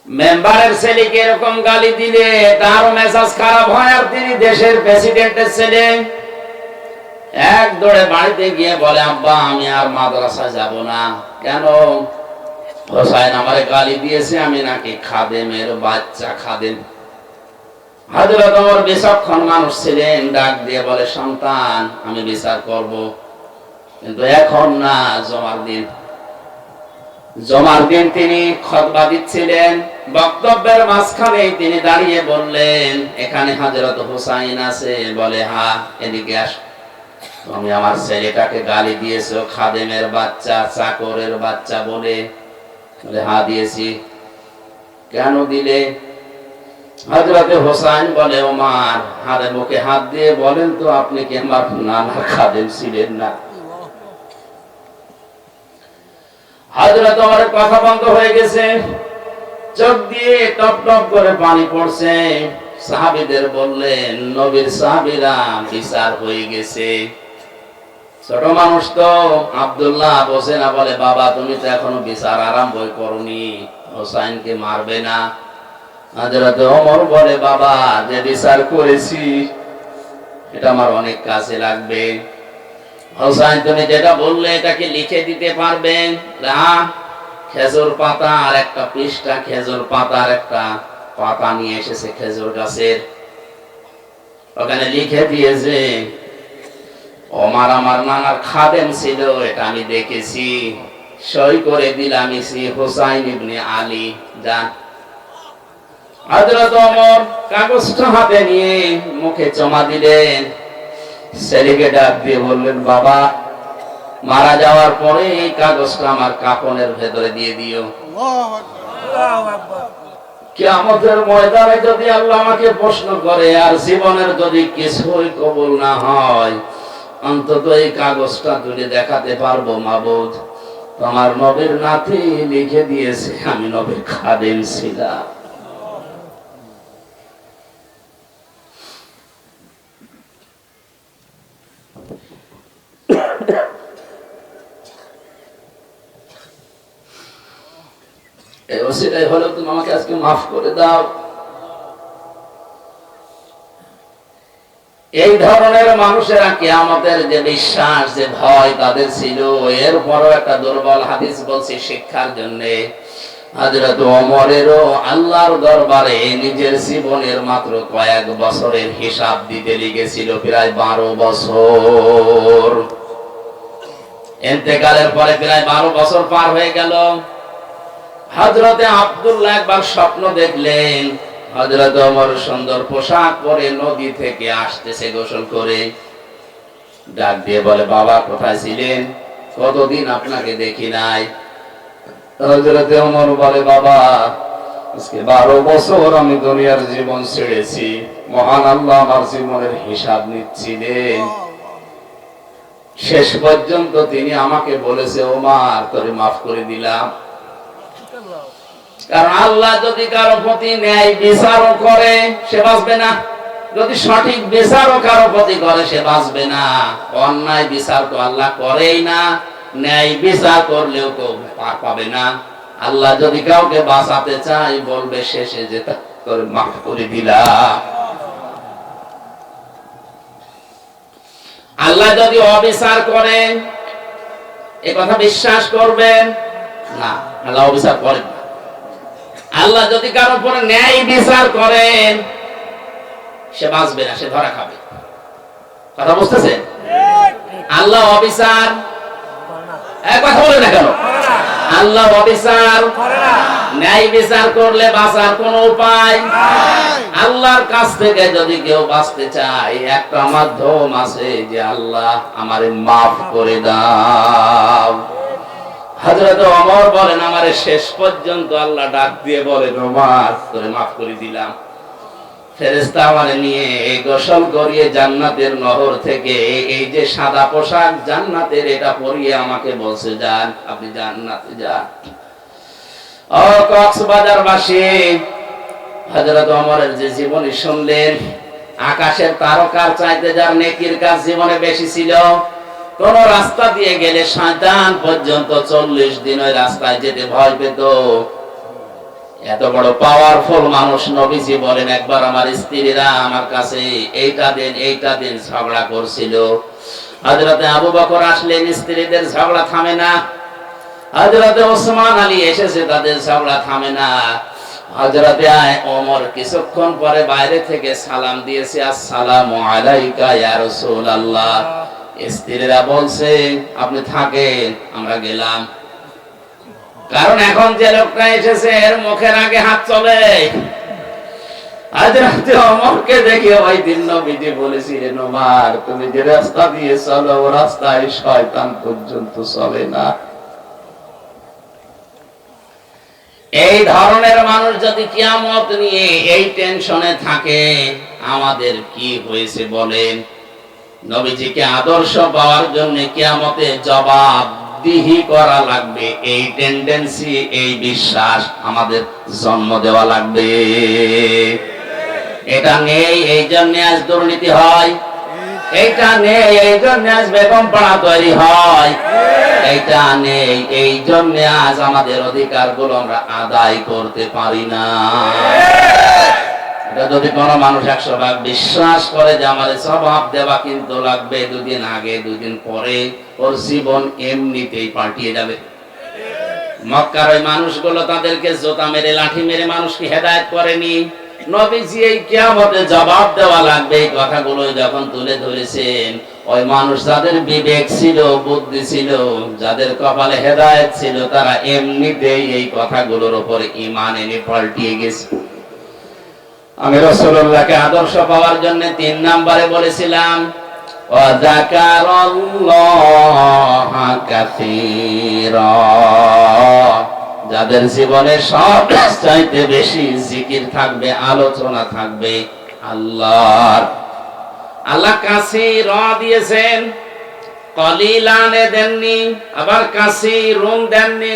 মেম্বারের ছেলেকে এরকম গালি দিলে তারও মেজাজ খারাপ হয়, আর তিনি দেশের প্রেসিডেন্টের ছেলে। এক দৌড়ে বাড়িতে গিয়ে বলে, আব্বা আমি আর মাদ্রাসায় যাব না। কেন? হোসাইন আমারে গালি দিয়েছে, আমি নাকি খাদেমের বাচ্চা খাদেম। হযরত ওমর বিচক্ষণ মানুষ ছিলেন, ডাক দিয়ে বলে, সন্তান আমি বিচার করব, কিন্তু এখন না, জমার দিন। জমার দিন তিনি খুতবা দিচ্ছিলেন, বক্তব্যের মাঝখানে তিনি দাঁড়িয়ে বললেন, এখানে হযরত হুসাইন আছে? বলে হ্যাঁ। এদিকে আস। তুমি আমার ছেলেটাকে গালি দিয়েছো খাদেমের বাচ্চা, চাকরের বাচ্চা বলে? বলে হ্যাঁ দিয়েছি। কেন দিলে? হযরতে হুসাইন বলে, ওমর হাতে মুখে হাত দিয়ে বলেন তো, আপনি কি আমার নানা খাদেম ছিলেন না? হযরত ওমরের কথা বন্ধ হয়ে গেছে, চোখ দিয়ে টপ টপ করে পানি পড়ছে। সাহাবীদের বললেন, নবীর সাহাবীরা, বিচার হয়ে গেছে। ছোট মানুষ তো, আব্দুল্লাহ বসে না, বলে বাবা তুমি তো এখনো বিচার আরম্ভই করনি, হুসাইনকে মারবে না? হযরত ওমর বলে, বাবা যে বিচার করেছি এটা আমার অনেক কাজে লাগবে। হুসাইন তুমি যেটা বললে এটা কি লিখে দিতে পারবেন? হ্যাঁ। খেজুর পাতা আর একটা পৃষ্ঠা, খেজুর পাতার একটা পাতা নিয়ে এসেছে খেজুর গাছের, ওখানে লিখে দিয়েছে, ওমর আমার নানার খাদেম ছিল, এটা আমি দেখেছি, সই করে দিলাম, ইসি হুসাইন ইবনে আলী। যা। হযরত ওমর কাগজটা হাতে নিয়ে মুখে জমা দিলেন। ছেলেকে ডাক দিয়ে বললেন, বাবা মারা যাওয়ার পরে এই কাগজটা আমার কাফনের ভেতরে দিয়ে দিও। কিয়ামতের ময়দানে যদি আল্লাহ আমাকে প্রশ্ন করে আর জীবনের যদি কিছুই কবুল না হয়, অন্তত এই কাগজটা তুলে দেখাতে পারবো, মাবুদ তোমার নবীর নাতি লিখে দিয়েছে আমি নবীর খাদেম ছিলাম। এই ওসিলাই হলো তুমি আমাকে আজকে মাফ করে দাও। এই ধরনের মানুষেরা কিয়ামতের যে বিশ্বাস, যে ভয় তাদের ছিল, এরপরও একটা দুর্বল হাদিস বলছি শিক্ষার জন্য। হযরত ওমরেরও আল্লাহর দরবারে নিজের জীবনের মাত্র কয়েক বছরের হিসাব দিতে লিখেছিল, প্রায় 12 বছর। ইন্তেকালের পরে প্রায় 12 বছর পার হয়ে গেল। হযরতে আব্দুল্লাহ একবার স্বপ্ন দেখলেন, হযরত ওমর সুন্দর পোশাক পরে নদী থেকে আসতেছে গোসল করে। ডাক দিয়ে বলে, বাবা কোথায় ছিলেন? কতদিন আপনাকে দেখি নাই। হযরতে ওমর বলে, বাবা আজকে 12 বছর আমি দুনিয়ার জীবন ছেড়েছি, মহান আল্লাহ আমার জীবনের হিসাব নিচ্ছিলেন। শেষ পর্যন্ত তিনি আমাকে বলেছে, ওমর তোরে মাফ করে দিলাম। কারণ আল্লাহ যদি কারো প্রতি ন্যায় বিচারও করে সে বাঁচবে না, যদি সঠিক বিচারও কারো প্রতি করে সে বাঁচবে না। অন্যায় বিচার তো আল্লাহ করেই না, ন্যায় বিচার করলেও কেউ পার পাবে না। আল্লাহ যদি কাউকে বাঁচাতে চায় বলবে শেষে যে তোর মাফ করে দিলাম। আল্লাহ যদি অবিচার করেন এ কথা বিশ্বাস করবেন না, আল্লাহ অবিচার করেন না। আল্লাহ যদি কারো উপরে ন্যায় বিচার করেন সে বাঁচবে না, সে ধরা খাবে। কথা বুঝতেছেন? আল্লাহ অবিচার কথা বলে না কেন? আল্লাহ অবিচার, ন্যায় বিচার করলে বাঁচার কোন উপায়? আল্লাহর কাছ থেকে যদি কেউ বাঁচতে চায় একটা মাধ্যম আছে, যে আল্লাহ আমারে মাফ করে দাও। হযরত ওমর বলেন, আমারে শেষ পর্যন্ত আল্লাহ ডাক দিয়ে বলেন, ওমর তোরে মাফ করে দিলাম। ফেরেশতা আমারে নিয়ে গোসল করিয়ে জান্নাতের নহর থেকে এই যে সাদা পোশাক জান্নাতের, এটা পরিয়ে আমাকে বলছে, যান আপনি জান্নাতে যান। ও কক্সবাজার বাসী, হযরত ওমরের যে জীবনী শুনলেন, আকাশের তারকার চাইতে যার নেকির কাজ জীবনে বেশি ছিল, কোন রাস্তা দিয়ে গেলে শয়তান পর্যন্ত 40 দিন ওই রাস্তায় যেতে ভয় পেত। এত বড় পাওয়ারফুল মানুষ নবীজি বলেন, একবার আমার স্ত্রীরা আমার কাছে এইটা দিন ঝগড়া করছিল। হযরতে আবু বকর আসলেন, স্ত্রীদের ঝগড়া থামে না। হযরতে ওসমান আলী এসেছে, তাদের ঝগড়া থামে না। হযরতে ওমর কিছুক্ষণ পরে বাইরে থেকে সালাম দিয়েছে, আসসালামু আলাইকা ইয়া রাসূলুল্লাহ। স্ত্রীরা বলছে, আপনি থাকেন, আমরা গেলাম। কারণ এখন যে লোকটা এসেছে এর মুখের আগে হাত চলে। হযরতে ওমরকে দেখে ওই দিন নবীজি বলেছিলেন, ওমর তুমি যে রাস্তা দিয়ে চলো ও রাস্তায় শয়তান পর্যন্ত চলে না। এই ধরনের মানুষ যদি কিয়ামত নিয়ে এই টেনশনে থাকে, আমাদের কি হয়েছে বলেন? নবীজিকে আদর্শ পাওয়ার জন্য কিয়ামতে জবাবদিহি করা লাগবে, এই টেন্ডেন্সি, এই বিশ্বাস আমাদের জন্ম দেওয়া লাগবে। এটা নেই এই জন্য আজ দুর্নীতি হয়, এইটা নেই এই জন্য আজ বেগম পাড়া তৈরি হয়, এইটা নেই এই জন্য আজ আমাদের অধিকারগুলো আমরা আদায় করতে পারি না। এটা যদি কোনো মানুষ 100 ভাগ বিশ্বাস করে যে আমার জবাব দেওয়া কিন্তু লাগবে, দুদিন আগে দুদিন পরে ওর জীবন এমনিতেই পাল্টিয়ে যাবে। মক্কার ওই মানুষগুলো তাদেরকে জোতা মেরে লাঠি মেরে মানুষকে হেদায়েত করেনি। নবীজি এই কিয়ামতে জবাব দেওয়া লাগবে এই কথাগুলো যখন তুলে ধরেছেন, ওই মানুষ যাদের বিবেক ছিল, বুদ্ধি ছিল, যাদের কপালে হেদায়েত ছিল, তারা এমনিতেই এই কথাগুলোর উপরে ঈমান এনে পাল্টিয়ে গেছে। আমি রাসূলুল্লাহকে আদর্শ পাওয়ার জন্য 3 নম্বরে বলেছিলাম, ওয়া যাকারাল্লাহা কাসীরা। যাদের জীবনে সব চাইতে বেশি জিকির থাকবে, আলোচনা থাকবে আল্লাহর। আল্লাহ কাসীর দিয়েছেন, কলিলানে দেননি, আবার কাসীরুন দেননি,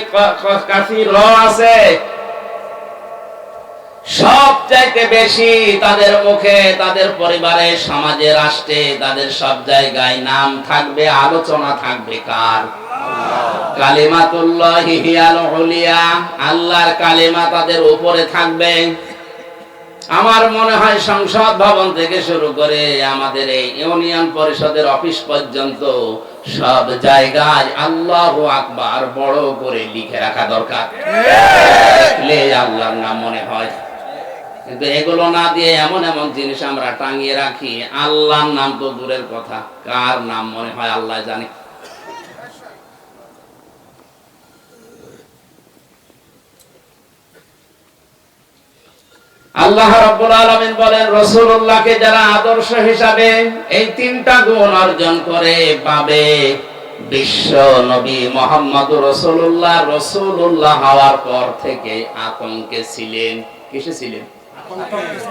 কাসীর আছে। সব চাইতে বেশি তাদের মুখে, তাদের পরিবারে, সমাজে, রাষ্ট্রে, তাদের সব জায়গায় নাম থাকবে, আলোচনা থাকবে কার? কালিমাতুল্লাহি হিয়াল উলিয়া, আল্লাহর কালিমা তাদের উপরে থাকবে। আমার মনে হয় সংসদ ভবন থেকে শুরু করে আমাদের এই ইউনিয়ন পরিষদের অফিস পর্যন্ত সব জায়গায় আল্লাহু আকবার বড় করে লিখে রাখা দরকার, দেখলে আল্লাহর নাম মনে হয়। কিন্তু এগুলো না দিয়ে এমন এমন জিনিস আমরা টাঙিয়ে রাখি, আল্লাহর নাম তো দূরের কথা, কার নাম মনে হয় আল্লাহ জানে। আল্লাহ রাব্বুল আলামিন বলেন, রাসূলুল্লাহকে যারা আদর্শ হিসাবে এই 3টা গুণ অর্জন করে পাবে, বিশ্ব নবী মুহাম্মদুর রাসূলুল্লাহ রাসূলুল্লাহ হওয়ার পর থেকে আতঙ্কে ছিলেন। কিসে ছিলেন?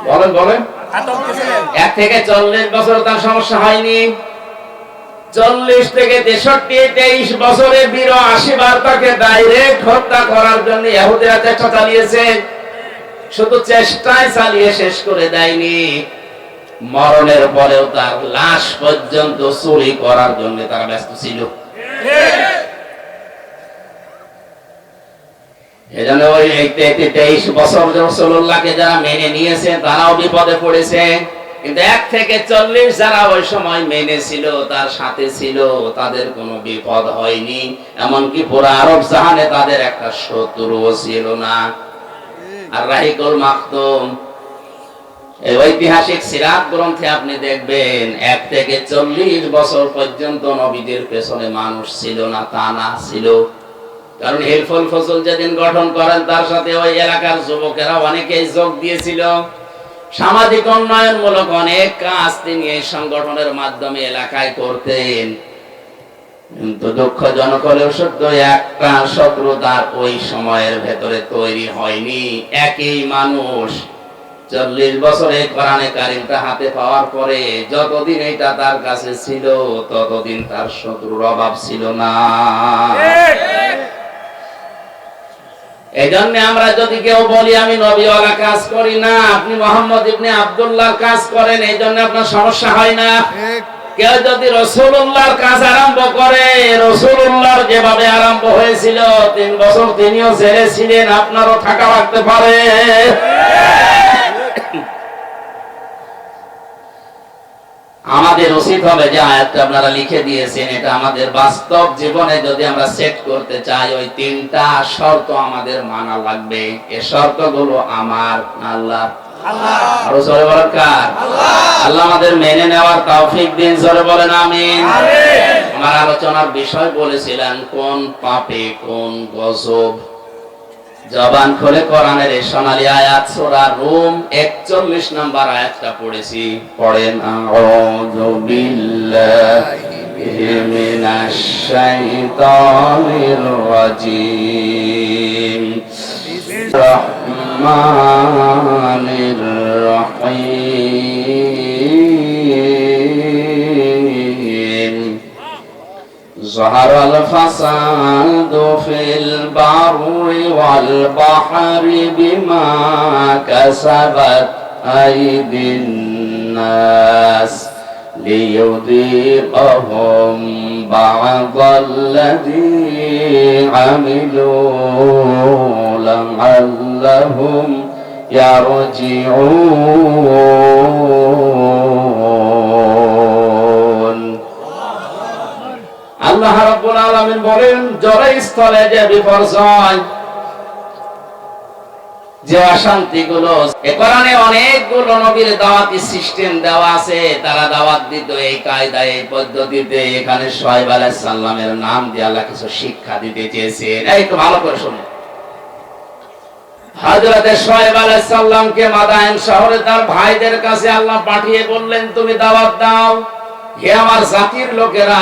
বলেন বলেন। 1 থেকে 40 বছর তার সমস্যা হয়নি। 40 থেকে 63, 23 বছরে 82 বার তাকে ডাইরেক্ট হত্যা করার জন্য ইহুদিরা চেষ্টা চালিয়েছে। শুধু চেষ্টায় চালিয়ে শেষ করে দেয়নি, মরণের পরেও তার লাশ পর্যন্ত চুরি করার জন্য তারা ব্যস্ত ছিল। এজন্য ওই 23 বছর রাসূলুল্লাহকে যারা মেনে নিয়েছে তারাও বিপদে পড়েছে। কিন্তু 1 থেকে 40 যারা ওই সময় মেনে ছিল, তার সাথে ছিল, তাদের কোনো বিপদ হয়নি। এমনকি পুরো আরব জাহানে তাদের একটা শত্রুও ছিল না। আর রাহিকুল মাকতুম, এই ঐতিহাসিক সিরাত গ্রন্থে আপনি দেখবেন 1 থেকে 40 বছর পর্যন্ত নবীদের পেছনে মানুষ ছিল না, তা না ছিল। কারণ হিলফুল ফজল যেদিন গঠন করেন তার সাথে ওই এলাকার যুবকেরা অনেকেই যোগ দিয়েছিল। সামাজিক উন্নয়নমূলক অনেক কাজ তিনি এই সংগঠনের মাধ্যমে এলাকায় করতেন। কিন্তু দুঃখজনক হলেও সত্য, একটা শত্রুতার ওই সময়ের ভেতরে তৈরি হয়নি। একই মানুষ 40 বছরে কোরআনে কারিমটা হাতে পাওয়ার পরে যতদিন এটা তার কাছে ছিল, ততদিন তার শত্রুর অভাব ছিল না। এই জন্য আমরা যদি কেউ বলি আমি নবীওয়ালা কাজ করি না, আপনি মোহাম্মদ ইবনে আব্দুল্লাহর কাজ করেন, এই জন্য আপনার সমস্যা হয় না। কেউ যদি রাসূলুল্লাহর কাজ আরম্ভ করে, রাসূলুল্লাহর যেভাবে আরম্ভ হয়েছিল 3 বছর তিনিও জেলে ছিলেন, আপনারও থাকা লাগতে পারে। আমাদের উচিত হবে যে আয়াতটা আপনারা লিখে দিয়েছেন, এটা আমাদের বাস্তব জীবনে যদি আমরা সেট করতে চাই, ওই 3টা শর্ত আমাদের মানা লাগবে। এই শর্তগুলো আমার আল্লাহ, আরো জোরে বলেন কার? আল্লাহ আমাদের মেনে নেওয়ার তৌফিক দিন, জোরে বলেন আমিন। আমার আলোচনার বিষয় বলেছিলেন কোন পাপে কোন গজব। জবান খুলে কোরআনের এই সোনালী আয়াত সূরা রুম 41 নম্বর আয়াতটা পড়েছি, পড়েন আউযু বিল্লাহি মিনাশ শাইতানির রাজীম রহমানির রহিম ظهر الفساد في البر والبحر بما كسبت أيدي الناس ليذيقهم بعض الذي عملوا لعلهم يرجعون। আল্লাহ রাব্বুল আলামিন বলেন, জনস্থলে যে বিপর্যয়, যে অশান্তিগুলো, এ কোরআনে অনেকগুলো নবীর দাওয়াতি সিস্টেম দেওয়া আছে। তারা দাওয়াত দিত এই কায়দায়, এই পদ্ধতিতে। এখানে শুআয়ব আলাইহিস সালামের নাম দিয়ে আল্লাহ কিছু শিক্ষা দিতে চেয়েছেন। একটু ভালো করে শুনুন। হযরত শুআয়ব আলাইহিস সালামকে মাদায়েন শহরে তার ভাইদের কাছে আল্লাহ পাঠিয়ে বললেন, তুমি দাওয়াত দাও, হে আমার জাতির লোকেরা,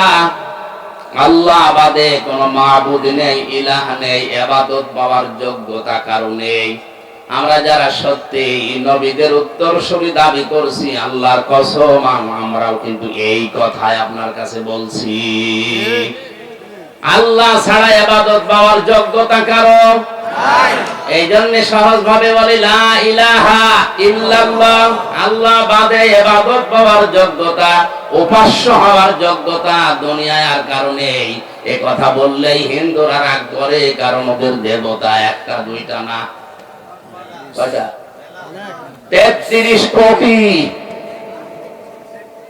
আল্লাহ বাদে কোন মাবুদ নেই, ইলাহ নেই, ইবাদত পাওয়ার যোগ্যতা কারো নেই। আমরা যারা সত্যি নবীদের উত্তরসূরি দাবি করছি, আল্লাহর কসম আমরাও কিন্তু এই কথাই আপনার কাছে বলছি। আল্লাহ ছাড়া ইবাদত পাওয়ার যোগ্যতা কারো নাই। এই জন্য সহজ ভাবে বলি, লা ইলাহা ইল্লাল্লাহ, আল্লাহ বাদে ইবাদত পাওয়ার যোগ্যতা, উপাস্য হওয়ার যোগ্যতা দুনিয়ায় আর কারো নেই। এই কথা বললেই হিন্দুরা রাগ করে, কারণ ওদের দেবতা একটা দুইটা না, কয়টা? 33 কোটি।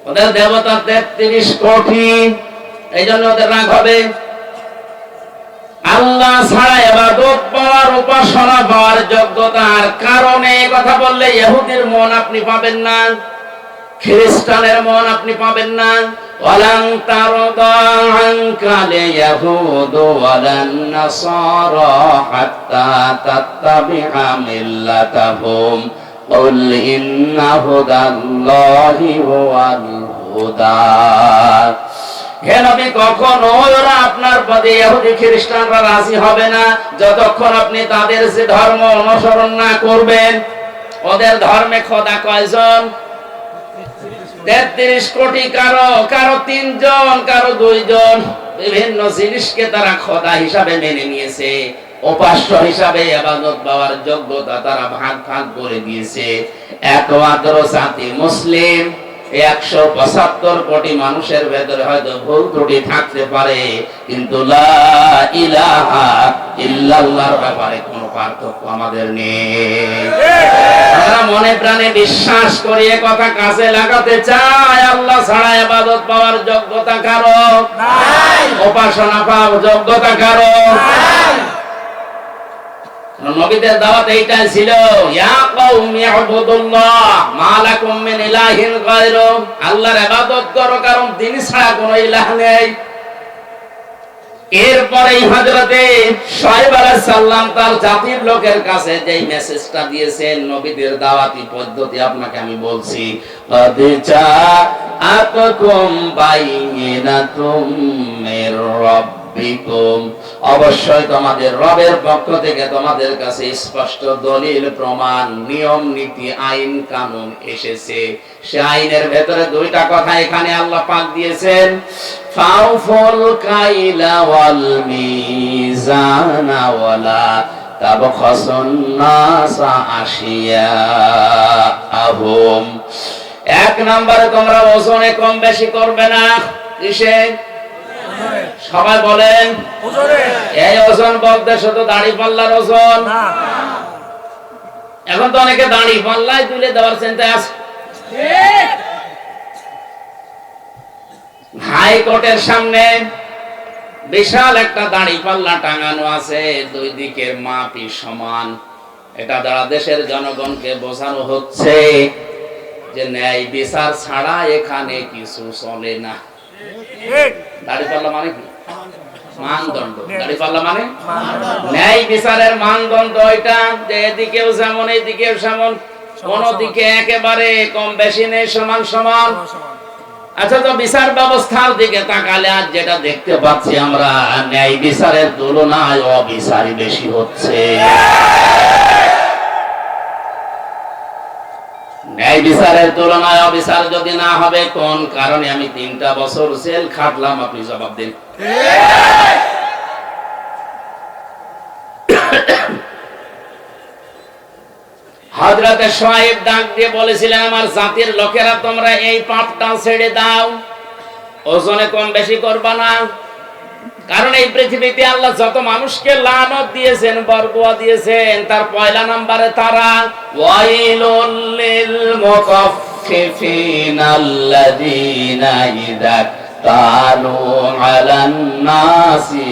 ওদের দেবতা 33 কোটি। এই জন্য ওদের রাগ হবে। আল্লাহ ছাড়া ইবাদত পাওয়ার, উপাসনা পাওয়ার যোগ্যতার কারণে কথা বললে ইহুদির মন আপনি পাবেন না, খ্রিস্টানের মন আপনি পাবেন না। ওয়ালান তারদা আনকাল ইয়াহুদু ওয়ালান নাসারা হাত্তা তাত্তাবিআ মিল্লাতাহুম কুল ইন্না হুদাল্লাহি হুয়াল হুদা। হে নবী, কখনো ওরা আপনার পদে ইহুদি খ্রিস্টানরা রাজি হবে না যতক্ষণ আপনি তাদের যে ধর্ম অনুসরণ না করবেন। ওদের ধর্মে খোদা কয়জন? 33 কোটি। কারো 3 জন, কারো 2 জন। বিভিন্ন জিনিসকে তারা খোদা হিসাবে মেনে নিয়েছে, উপাস্য হিসাবে ইবাদত পাওয়ার যোগ্যতা তারা ভাগ ভাগ করে দিয়েছে। একমাত্র জাতি মুসলিম। 175 কোটি মানুষের ভেতরে হয়তো ভুল ত্রুটি থাকতে পারে, কিন্তু লা ইলাহা ইল্লাল্লাহর ব্যাপারে কোনো পার্থক্য আমাদের নেই। আমরা মনে প্রাণে বিশ্বাস করি, এ কথা কাজে লাগাতে চাই। আল্লাহ ছাড়া ইবাদত পাওয়ার যোগ্যতা কারো নাই, উপাসনা পাওয়ার যোগ্যতা কারো নাই। নবীদের দাওয়াত এইটাই ছিল, ইয়া কওমি ইবুদুল্লাহ মা লাকুম মিন ইলাহিন গায়রু, আল্লাহর ইবাদত করো, কারণ তিনি ছাড়া কোনো ইলাহ নেই। এরপরেই হযরতে শুআয়ব আলাইহিস সালাম তার জাতির লোকের কাছে যেই মেসেজটা দিয়েছেন, নবীদের দাওয়াতি পদ্ধতি আপনাকে আমি বলছি, ক্বাদ জাআতকুম বাইয়িনাতুম মির রাব্বিকুম, অবশ্যই তোমাদের রবের পক্ষ থেকে তোমাদের কাছে স্পষ্ট দলিল, প্রমাণ, নিয়ম নীতি, আইন কানুন এসেছে। সে আইনের ভেতরে 2টা কথা এখানে আল্লাহ পাক দিয়েছেন, ফাউফুল কাইলা ওয়াল মিজানা ওয়ালা তাবখাসুন নাসা আশিয়াআহুম। এক নম্বরে তোমরা ওজনে কম বেশি করবে না। কিসে? সবাই বলেন এই ওজন বলতে শুধু দাড়ি পাল্লার ওজন না। এখন তো অনেকে দাড়ি পাল্লায় তুলে দেওয়ার চিন্তায় আছে। হাইকোর্টের সামনে বিশাল একটা দাড়ি পাল্লা টাঙানো আছে, দুই দিকের মাপই সমান। এটা দ্বারা দেশের জনগণকে বোঝানো হচ্ছে যে ন্যায় বিচার ছাড়া এখানে কিছু চলে না। দাড়ি পাল্লা মানে কি? মানদণ্ড। দাড়ি পাল্লা মানে ন্যায় বিচারের মানদণ্ড। এটা যে এদিকেও যেমন এদিকেও যেমন, কোন দিকে একেবারে কম বেশি নেই, সমান সমান। আচ্ছা, তো বিচার ব্যবস্থার দিকে তাকালে আজ যেটা দেখতে পাচ্ছি আমরা, ন্যায় বিচারের তুলনায় অবিচারই বেশি হচ্ছে। ন্যায় বিচারের তুলনায় অবিচার যদি না হবে, কোন কারণে আমি 3টা বছর জেল খাটলাম, আপনি জবাব দিন। হযরতে শুআয়ব ডাক দিয়ে বলেছিলেন, আমার জাতির লোকেরা তোমরা এই পাপটা ছেড়ে দাও, ওজনে কম বেশি করবা না। কারণ এই পৃথিবীতে আল্লাহ যত মানুষকে লানত দিয়েছেন, বরদোয়া দিয়েছেন, তার পয়লা নম্বরে তারা। ওয়াইলুল লিল মুতাফফিফিনা আল্লাযীনা ইযা কালু আলান নাসি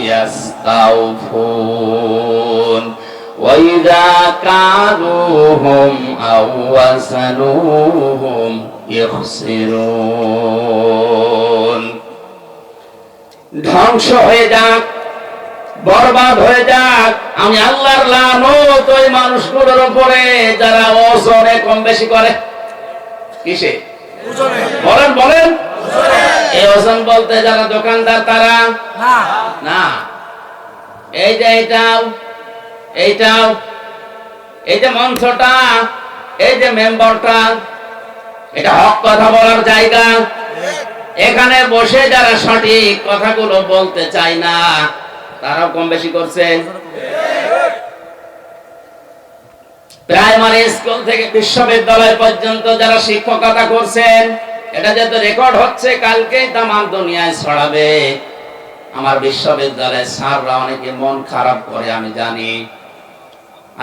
ইস্তাওফুন ওয়া ইযা কালুহুম আও ওয়াসানুহুম ইখসিরুন। ধ্বংস হয়ে যাক, বরবাদ হয়ে যাক, আমি আল্লাহর লানত ওই মানুষগুলোর উপরে যারা ওজনে কম বেশি করে। কিসে? বলেন বলেন। এই ওজন বলতে যারা দোকানদার তারা না। এই যে এইটাও এইটাও, এই যে মঞ্চটা, এই যে মেম্বারটা, এটা হক কথা বলার জায়গা। এখানে বসে যারা সঠিক কথাগুলো বলতে চায় না, তারাও কম বেশি করছে। প্রাইমারি স্কুল থেকে বিশ্ববিদ্যালয় পর্যন্ত যারা শিক্ষকতা করছেন, এটা যেহেতু রেকর্ড হচ্ছে, কালকেই তামাম দুনিয়ায় ছড়াবে। আমার বিশ্ববিদ্যালয়ের স্যাররা অনেকে মন খারাপ করে, আমি জানি।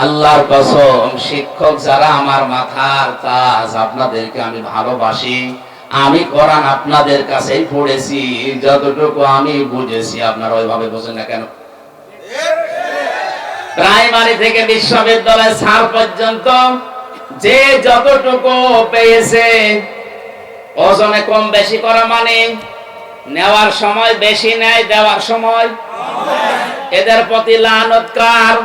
আল্লাহর কসম, শিক্ষক যারা আমার মাথার তাজ, আপনাদেরকে আমি ভালোবাসি। আমি কোরআন আপনাদের কাছেই পড়েছি, যতটুকু আমি বুঝেছি। আপনারা ওইভাবে বোঝেন না কেন? প্রাইমারি থেকে বিশ্ববিদ্যালয় স্যার পর্যন্ত যে যতটুকু পেয়েছে, ওজনে কম বেশি করা মানে নেওয়ার সময় বেশি নেয়, দেওয়ার সময় এদের প্রতি লানত কার?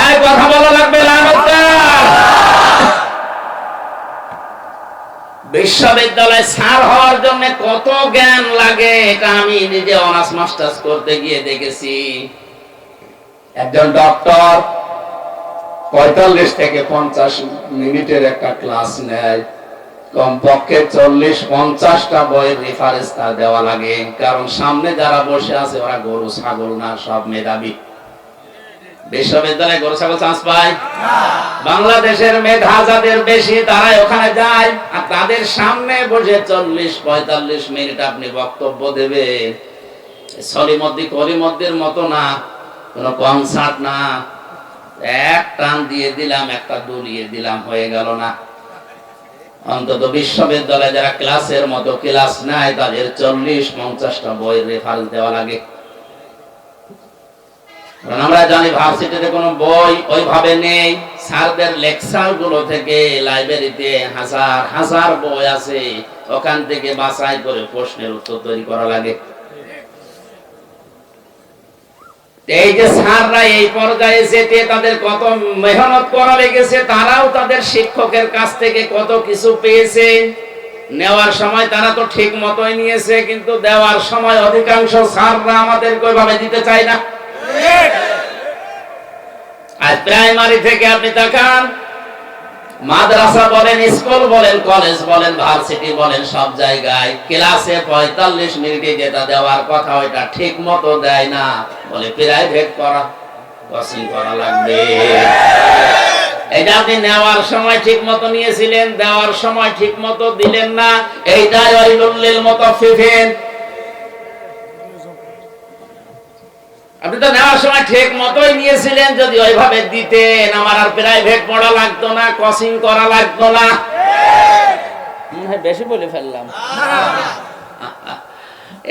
এই কথা বলা লাগবে, লানত কার? বিশ্ববিদ্যালয়ে স্যার হওয়ার জন্য কত জ্ঞান লাগে, এটা আমি নিজে অনার্স মাস্টার্স করতে গিয়ে দেখেছি। একজন ডক্টর 45 থেকে 50 মিনিটের একটা ক্লাস নেয়, কমপক্ষে 40-50টা বইয়ের রেফারেন্স তার দেওয়া লাগে। কারণ সামনে যারা বসে আছে ওরা গরু ছাগল না, সব মেধাবী। বিশ্ববিদ্যালয়ে গরু ছাগল চান্স পায়? বাংলাদেশের মেধা যাদের বেশি, তারাই ওখানে যায়। আর তাদের সামনে বসে 40-45 মিনিট আপনি বক্তব্য দেবে। সলিমদ্দি করিমদ্দির মতো না, কোন কনসার্ট না, এক টান দিয়ে দিলাম, একটা দুলিয়ে দিলাম, হয়ে গেল না। অন্তত বিশ্ববিদ্যালয়ে যারা ক্লাসের মতো ক্লাস নেয়, তাদের 40-50টা বইয়ের রেফারেন্স দেওয়া লাগে। আমরা জানি ভার্সিটিতে কোনো বই ওইভাবে নেই। স্যারদের লেকচার গুলো থেকে লাইব্রেরিতে হাজার হাজার বই আছে, ওখান থেকে বাছাই করে প্রশ্নের উত্তর তৈরি করা লাগে। এই যে স্যাররা এই পর্যায়ে যেতে তাদের কত মেহনত করা লেগেছে, তারাও তাদের শিক্ষকের কাছ থেকে কত কিছু পেয়েছে। নেওয়ার সময় তারা তো ঠিক মতোই নিয়েছে, কিন্তু দেওয়ার সময় অধিকাংশ স্যাররা আমাদেরকে ওইভাবে দিতে চায় না। আর প্রাইমারি থেকে আপনি তাকান, মাদ্রাসা বলেন, স্কুল বলেন, কলেজ বলেন, ভার্সিটি বলেন, সব জায়গায় ক্লাসে 45 মিনিটে যেটা দেওয়ার কথা ওইটা ঠিক মতো দেয় না, বলে প্রাইভেট করা। কোচিং করা লাগবে। এটা আপনি নেওয়ার সময় ঠিক মতো নিয়েছিলেন, দেওয়ার সময় ঠিক মতো দিলেন না, এইটাই ওয়াইলুল লিল মুতাফফিফিন। আপনি তো নেওয়ার সময় ঠিক মতোই নিয়েছিলেন, যদি ওইভাবে দিতেন আমার আর প্রাইভেট পড়া লাগতো না, কোচিং করা লাগতো না। বেশি বলে ফেললাম।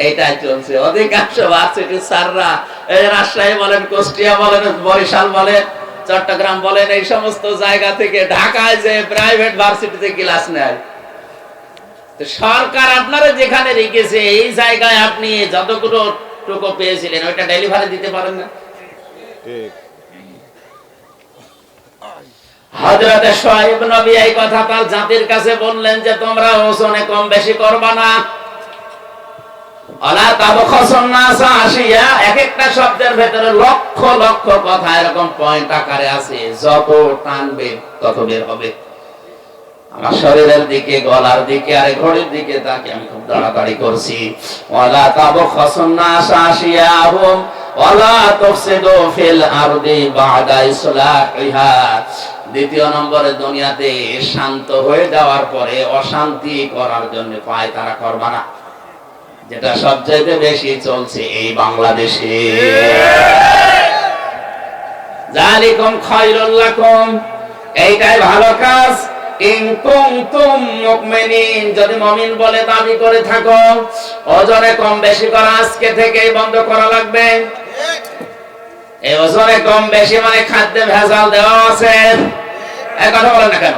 এইটাই চলছে অধিকাংশ ভার্সিটির স্যাররা, এই রাজশাহী বলেন, কুষ্টিয়া বলেন, বরিশাল বলেন, চট্টগ্রাম বলেন, এই সমস্ত জায়গা থেকে ঢাকায় যে প্রাইভেট ভার্সিটিতে ক্লাস নেয়। সরকার আপনারা যেখানে রেখেছে এই জায়গায় আপনি যতগুলো টুকু পেয়েছিলেন ওইটা ডেলিভারি দিতে পারেন না। ঠিক। হযরত শুআয়ব নবী এই কথা তার জাতির কাছে বললেন যে তোমরা ওজনে কম বেশি করবা না। আলা তাবখাসুন নাস আশিয়া, এক একটা শব্দের ভেতরে লক্ষ লক্ষ কথা এরকম পয়েন্ট আকারে আছে, যত টানবে তত বের হবে। আমার শরীরের দিকে, গলার দিকে আর ঘড়ির দিকে তাকে আমি খুব তাড়াতাড়ি করছি। ওয়ালা তাবখাসুন নাস আশিয়াহুম ওয়ালা তুফসিদু ফিল আরদি বা'দা ইসলাহিহা। দ্বিতীয় নম্বরে দুনিয়াতে শান্ত হয়ে যাওয়ার পরে অশান্তি করার জন্য পায়তারা করবা না, যেটা সবচেয়ে বেশি চলছে এই বাংলাদেশে। যালিকুম খায়রুল লাকুম, এইটাই ভালো কাজ। ইন কুনতুম মুমিনিন, যদি মুমিন বলে দাবি করে থাকো, ওজনে কম বেশি করা আজকে থেকেই বন্ধ করা লাগবে। এই ওজনে কম বেশি মানে খাদ্যে ভেজাল দেওয়া আছে, এই কথা বলেন না কেন?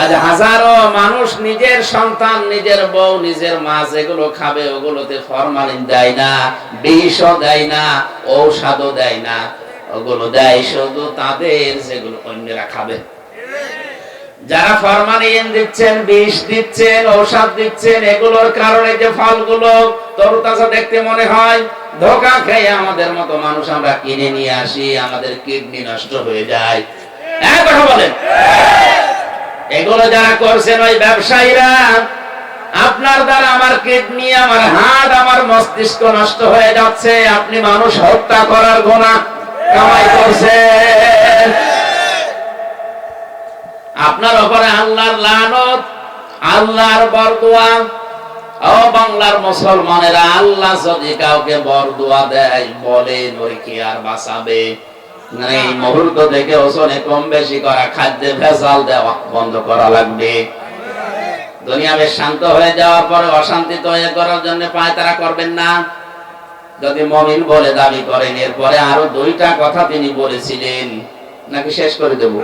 আজ হাজারো মানুষ নিজের সন্তান, নিজের বউ, নিজের মা যেগুলো খাবে ওগুলোতে ফরমালিন দেয় না, বিষও দেয় না, ঔষধও দেয় না, ওগুলো দেয় শুধু তাদের যেগুলো অন্যরা খাবে। যারা ফরমালিন দিচ্ছেন, বিষ দিচ্ছেন, ঔষধ দিচ্ছেন, এগুলোর কারণে যে ফলগুলো তরতাজা দেখতে মনে হয়, ধোঁকা খেয়ে আমাদের মতো মানুষ আমরা কিনে নিয়ে আসি, আমাদের কিডনি নষ্ট হয়ে যায়। এক কথা বলেন, এগুলো যারা করছেন ওই ব্যবসায়ীরা, আপনার দ্বারা আমার কিডনি, আমার হার্ট, আমার মস্তিষ্ক নষ্ট হয়ে যাচ্ছে, আপনি মানুষ হত্যা করার গুনাহ কামাই করছেন। আপনার উপরে আল্লাহর লানত, আল্লাহর বরদোয়া। ও বাংলার মুসলমানেরা, আল্লাহ যদি কাউকে বরদোয়া দেয়, বলেন ওই কি আর বাঁচাবে? এই মুহূর্ত থেকে ওজনে কম বেশি করা, খাদ্যে ভেজাল দেওয়া বন্ধ করা লাগবে। দুনিয়া বেশ শান্ত হয়ে যাওয়ার পরে অশান্তি তৈরি করার জন্য পায়তারা করবেন না। যদি মুমিন বলে দাবি করেন, এরপরে আরো দুইটা কথা তিনি বলেছিলেন, নাকি শেষ করে দেব?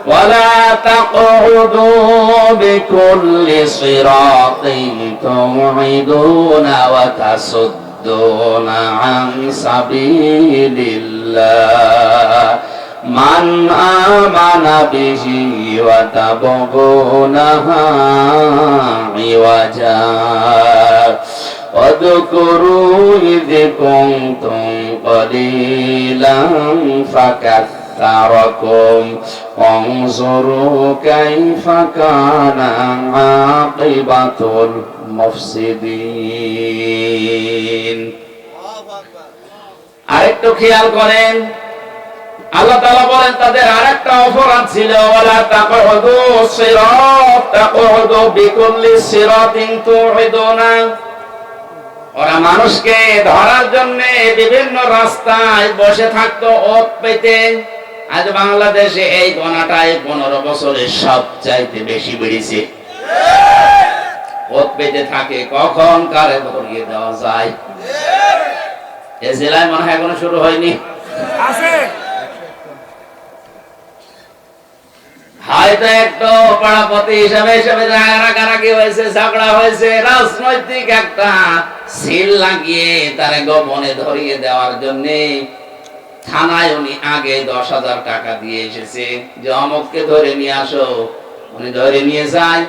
ওয়ালা তাকুদু বিকুল্লি সিরাতিন তুইদুনা ওয়া তাসুদ্দুনা আন সাবিলিল্লাহ মান আমানা বিহি ওয়া তাবগুনাহা ইওয়াজা واذكروا إذ كنتم قليلا فكثركم وانظروا كيف كان عاقبة المفسدين। আরেকটু খেয়াল করেন, আল্লাহ তাআলা বলেন তাদের আরেকটা অপরাধ ছিল, ওয়ালা তাকুদু সিরাত তাকুদু বিকুল্লি সিরাতিন তুইদুনা। ওরা মানুষকে ধরার জন্য বিভিন্ন রাস্তায় বসে থাকতো ওত পেতে। আজ বাংলাদেশে এই গোনাটাই 15 বছরে সবচাইতে বেশি বেড়েছে। ওত পেতে থাকে, কখন কারে ধরিয়ে দেওয়া যায়। এই জেলায় মনে হয় এখনো শুরু হয়নি, আছে হয়তো একটু পাড়াপতি হিসাবে রাগারাগি হয়েছে, ঝগড়া হয়েছে, রাজনৈতিক একটা সিল লাগিয়ে তারে গোপনে ধরিয়ে দেওয়ার জন্য থানায় উনি আগে 10,000 টাকা দিয়ে এসেছে যে অমুককে ধরে নিয়ে আসো। উনি ধরে নিয়ে যায়,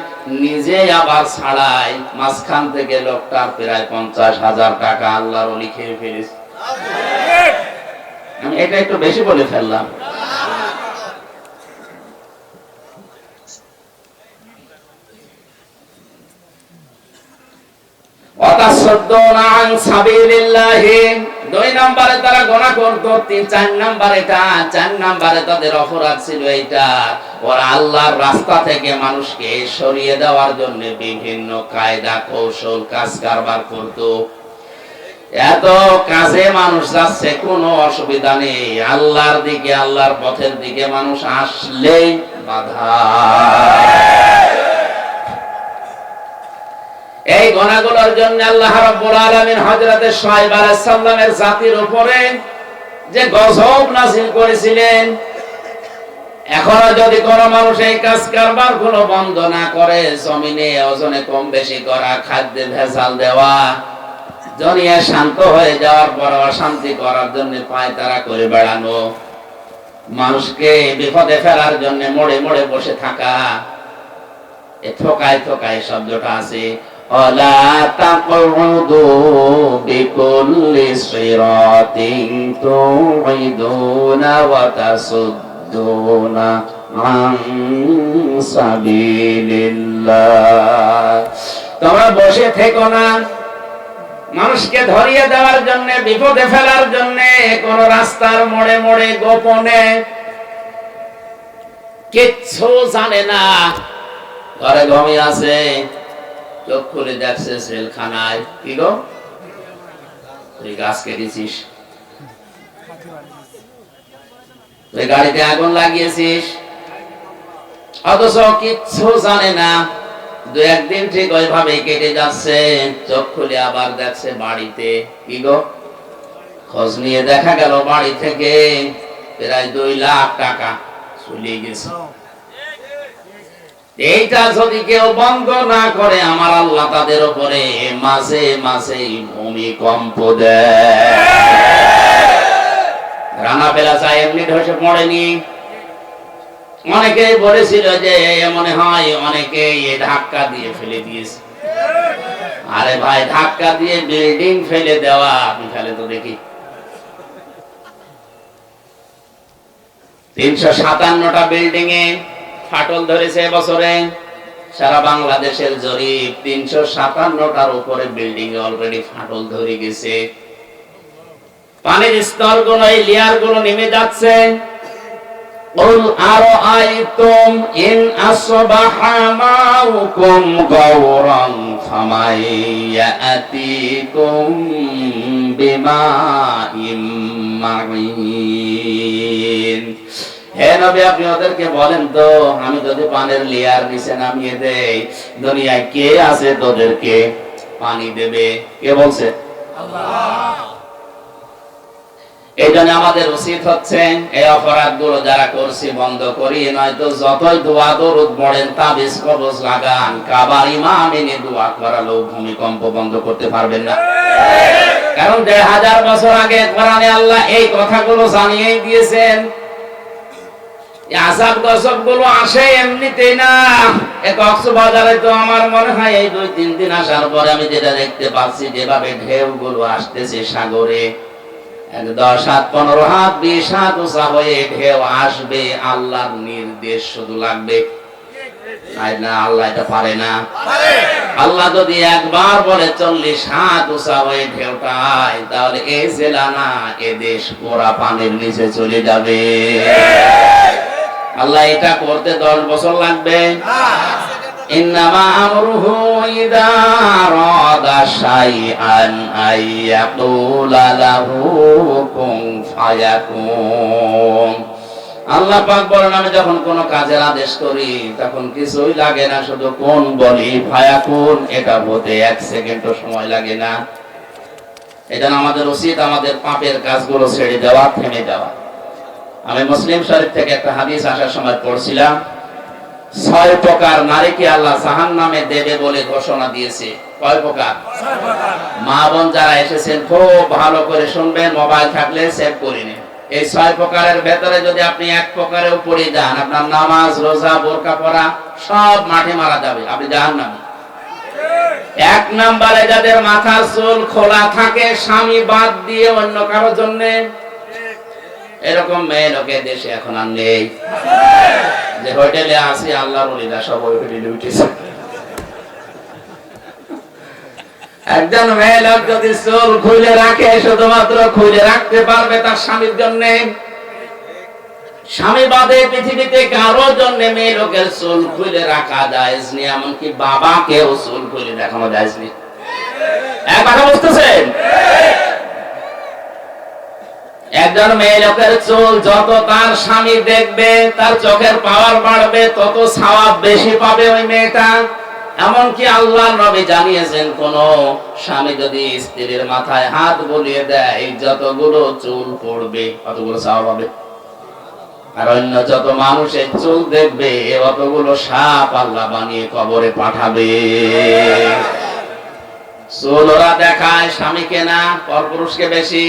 নিজে আবার ছাড়ায়, মাঝখান থেকে লোকটার প্রায় 50,000 টাকা আল্লাহর ওলি খেয়ে ফেলেছে। আমি এটা একটু বেশি বলে ফেললাম। দুই নম্বরে তারা গোনা করতো, চার নম্বর এটা, চার নম্বরে তাদের অপরাধ ছিল এইটা, ওরা আল্লাহর রাস্তা থেকে মানুষকে সরিয়ে দেওয়ার জন্য বিভিন্ন কায়দা কৌশল কাজ কারবার করতো। এত কাছে মানুষ যাচ্ছে, কোনো অসুবিধা নেই, আল্লাহর দিকে আল্লাহর পথের দিকে মানুষ আসলেই বাধা। এই গুনাহগুলোর জন্য আল্লাহ রাব্বুল আলামিন হযরত শুআয়ব আলাইহিস সালামের জাতির উপরে যে গজব নাযিল করেছিলেন, এখনো যদি কোনো মানুষ এই কাজ কারবার গুলো বন্ধ না করে, জমিনে ওজনে কম বেশি করা, খাদ্যে ভেজাল দেওয়া, দুনিয়া শান্ত হয়ে যাওয়ার পর অশান্তি করার জন্য পায়তারা করে বেড়ানো, মানুষকে বিপদে ফেলার জন্য মোড়ে মোড়ে বসে থাকা, এ ঠোকায় ঠোকায় শব্দটা আছে। ওয়ালা তাকউদু বিকুল্লি সিরাতিন তুইদুনা ওয়া তাসুদ্দুনা আন সাবিলিল্লাহ। তোমরা বসে থেকো না, মানুষকে ধরিয়ে দেওয়ার জন্য, বিপদে ফেলার জন্য কোন রাস্তার মোড়ে মোড়ে গোপনে, কিচ্ছু জানে না, ঘরে ঘুমিয়ে আছে, চোখ খুলে দেখছে জেলখানায়। কি গো, তুই গাছ কেটেছিস, তুই গাড়িতে আগুন লাগিয়েছিস, অথচ কিচ্ছু জানে না। দু একদিন ঠিক ওইভাবে কেটে যাচ্ছে, চোখ খুলে আবার দেখছে বাড়িতে। কি গো, খোঁজ নিয়ে দেখা গেল বাড়ি থেকে প্রায় 2 লাখ টাকা চলে গেছে। এইটা যদি কেউ বন্ধ না করে, আমার আল্লাহ তাদের উপরে মাঝে মাঝে ভূমিকম্প দেয়। রানা প্লাজা এমনি ধসে পড়েনি। অনেকে বলেছিল যে মনে হয় অনেকে ধাক্কা দিয়ে ফেলে দিয়েছে। আরে ভাই, ধাক্কা দিয়ে বিল্ডিং ফেলে দেওয়া, আপনি ফেলে তো দেখি। 357টা বিল্ডিং এ ফাটল ধরেছে এবছরে। সারা বাংলাদেশের জরিপ, 357টার উপরে বিল্ডিং এ অলরেডি ফাটল ধরে গেছে। পানির স্তর গুলো, এই লেয়ার গুলো নেমে যাচ্ছে। قل أرأيتم إن أصبح ماؤكم غورا فمن يأتيكم بماء معين। হে নবী, আপনি ওদেরকে বলেন তো, আমি যদি পানির লেয়ার নিচে নামিয়ে দেই, দুনিয়ায় কে আছে তোদেরকে পানি দেবে? কে বলছে? আল্লাহ। এই জন্য আমাদের উচিত হচ্ছে এই অপরাধগুলো যারা করছি বন্ধ করি, নয়তো যতই দোয়া দরুদ পড়েন, তাবিজ কবজ লাগান, কাবার ইমাম এনে দোয়া করালো, ভূমিকম্প বন্ধ করতে পারবেন না। কারণ 1000 বছর আগে কোরআনে আল্লাহ এই কথাগুলো জানিয়ে দিয়েছেন। আযাব গজব গুলো আসে এমনিতেই না। কক্সবাজারে তো আমার মনে হয় এই 2-3 দিন আসার পরে আমি যেটা দেখতে পাচ্ছি, যেভাবে ঢেউগুলো আসতেছে সাগরে, 10 হাত 15 হাত 20 হাত উঁচা হয়ে ঢেউ আসবে, আল্লাহর নির্দেশ শুধু লাগবে। না, আল্লাহ এটা পারে না। আল্লাহ যদি একবার বলে 40 হাত উঁচা হয়ে ঢেউটায়, তাহলে এই জেলা না, এ দেশ পুরা পানির নিচে চলে যাবে। আল্লাহ এটা করতে 10 বছর লাগবে। ইন্নামা আমরুহু ইযা আরাদা শাইআন আইয়াকুলা লাহু কুন ফায়াকুন। আল্লাহ পাক বলেন, আমি যখন কোন কাজের আদেশ করি তখন কিছুই লাগে না, শুধু কোন বলি, ফায়াকুন, এটা হতে 1 সেকেন্ডও সময় লাগে না। এজন্য আমাদের উচিত আমাদের পাপের কাজগুলো ছেড়ে দেওয়া, থেমে যাওয়া। আমি মুসলিম শরীফ থেকে একটা হাদিস আসার সময় পড়ছিলাম, 6 প্রকার নারীকে আল্লাহ জাহান্নামে দেবে বলে ঘোষণা দিয়েছে। কয় প্রকার? 6 প্রকার। মা বোন যারা এসেছেন খুব ভালো করে শুনবেন, মোবাইল থাকলে সেভ করে নিন। এই 6 প্রকারের ভেতরে যদি আপনি 1 প্রকারেও পড়ে যান, আপনার নামাজ, রোজা, বোরকা পরা সব মাঠে মারা যাবে, আপনি জাহান্নামে। 1 নম্বরে যাদের মাথার চুল খোলা থাকে, স্বামী বাদ দিয়ে অন্য কারোর জন্য, এরকম মেয়ে লোকে দেশে এখন আর নেই। যে হোটেলে আসি, আল্লাহর ওলিরা সব ওই হোটেলে উঠেছে। একজন মেয়ে লোক যদি চুল খুলে রাখে, শুধুমাত্র খুলে রাখতে পারবে তার স্বামীর জন্য। স্বামী বাদে পৃথিবীতে কারো জন্য মেয়ে লোকের চুল খুলে রাখা জায়েজ নেই, এমনকি বাবাকেও চুল খুলে দেখানো জায়েজ নেই। এক কথা বুঝতেছেন? একজন মেয়ে লোকের চুল যত তার স্বামী দেখবে, তার চোখের পাওয়ার বাড়বে, তত সওয়াব বেশি পাবে ওই মেয়েটা। এমনকি আল্লাহর নবী জানিয়েছেন, কোন স্বামী যদি স্ত্রীর মাথায় হাত বুলিয়ে দেয়, যতগুলো চুল পড়বে ততগুলো সওয়াব পাবে। আর অন্য যত মানুষের চুল দেখবে, অতগুলো সাপ আল্লাহ বানিয়ে কবরে পাঠাবে। চুল ওরা দেখায় স্বামীকে না, পরপুরুষকে বেশি।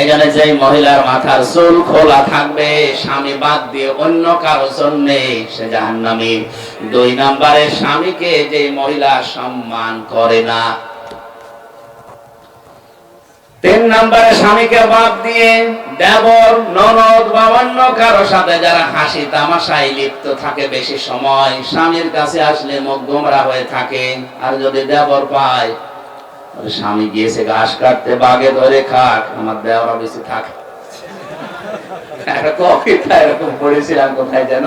এই জন্য যে মহিলার মাথার চুল খোলা থাকবে, স্বামী বাদ দিয়ে অন্য কারো জন্য, সে জাহান্নামী। 2 নম্বরে স্বামীকে যে মহিলা সম্মান করে না। 3 নম্বরে স্বামীকে বাদ দিয়ে দেবর, ননদ বা অন্য কারো সাথে যারা হাসি তামাশায় লিপ্ত থাকে বেশি সময়, স্বামীর কাছে আসলে মুখ গোমরা হয়ে থাকে। আর যদি দেবর পায়, স্বামী গিয়েছে ঘাস কাটতে, বাগে ধরে খাক, আমার দেওয়ার বেশি থাক। এরকম পড়েছিলাম কোথায় যেন,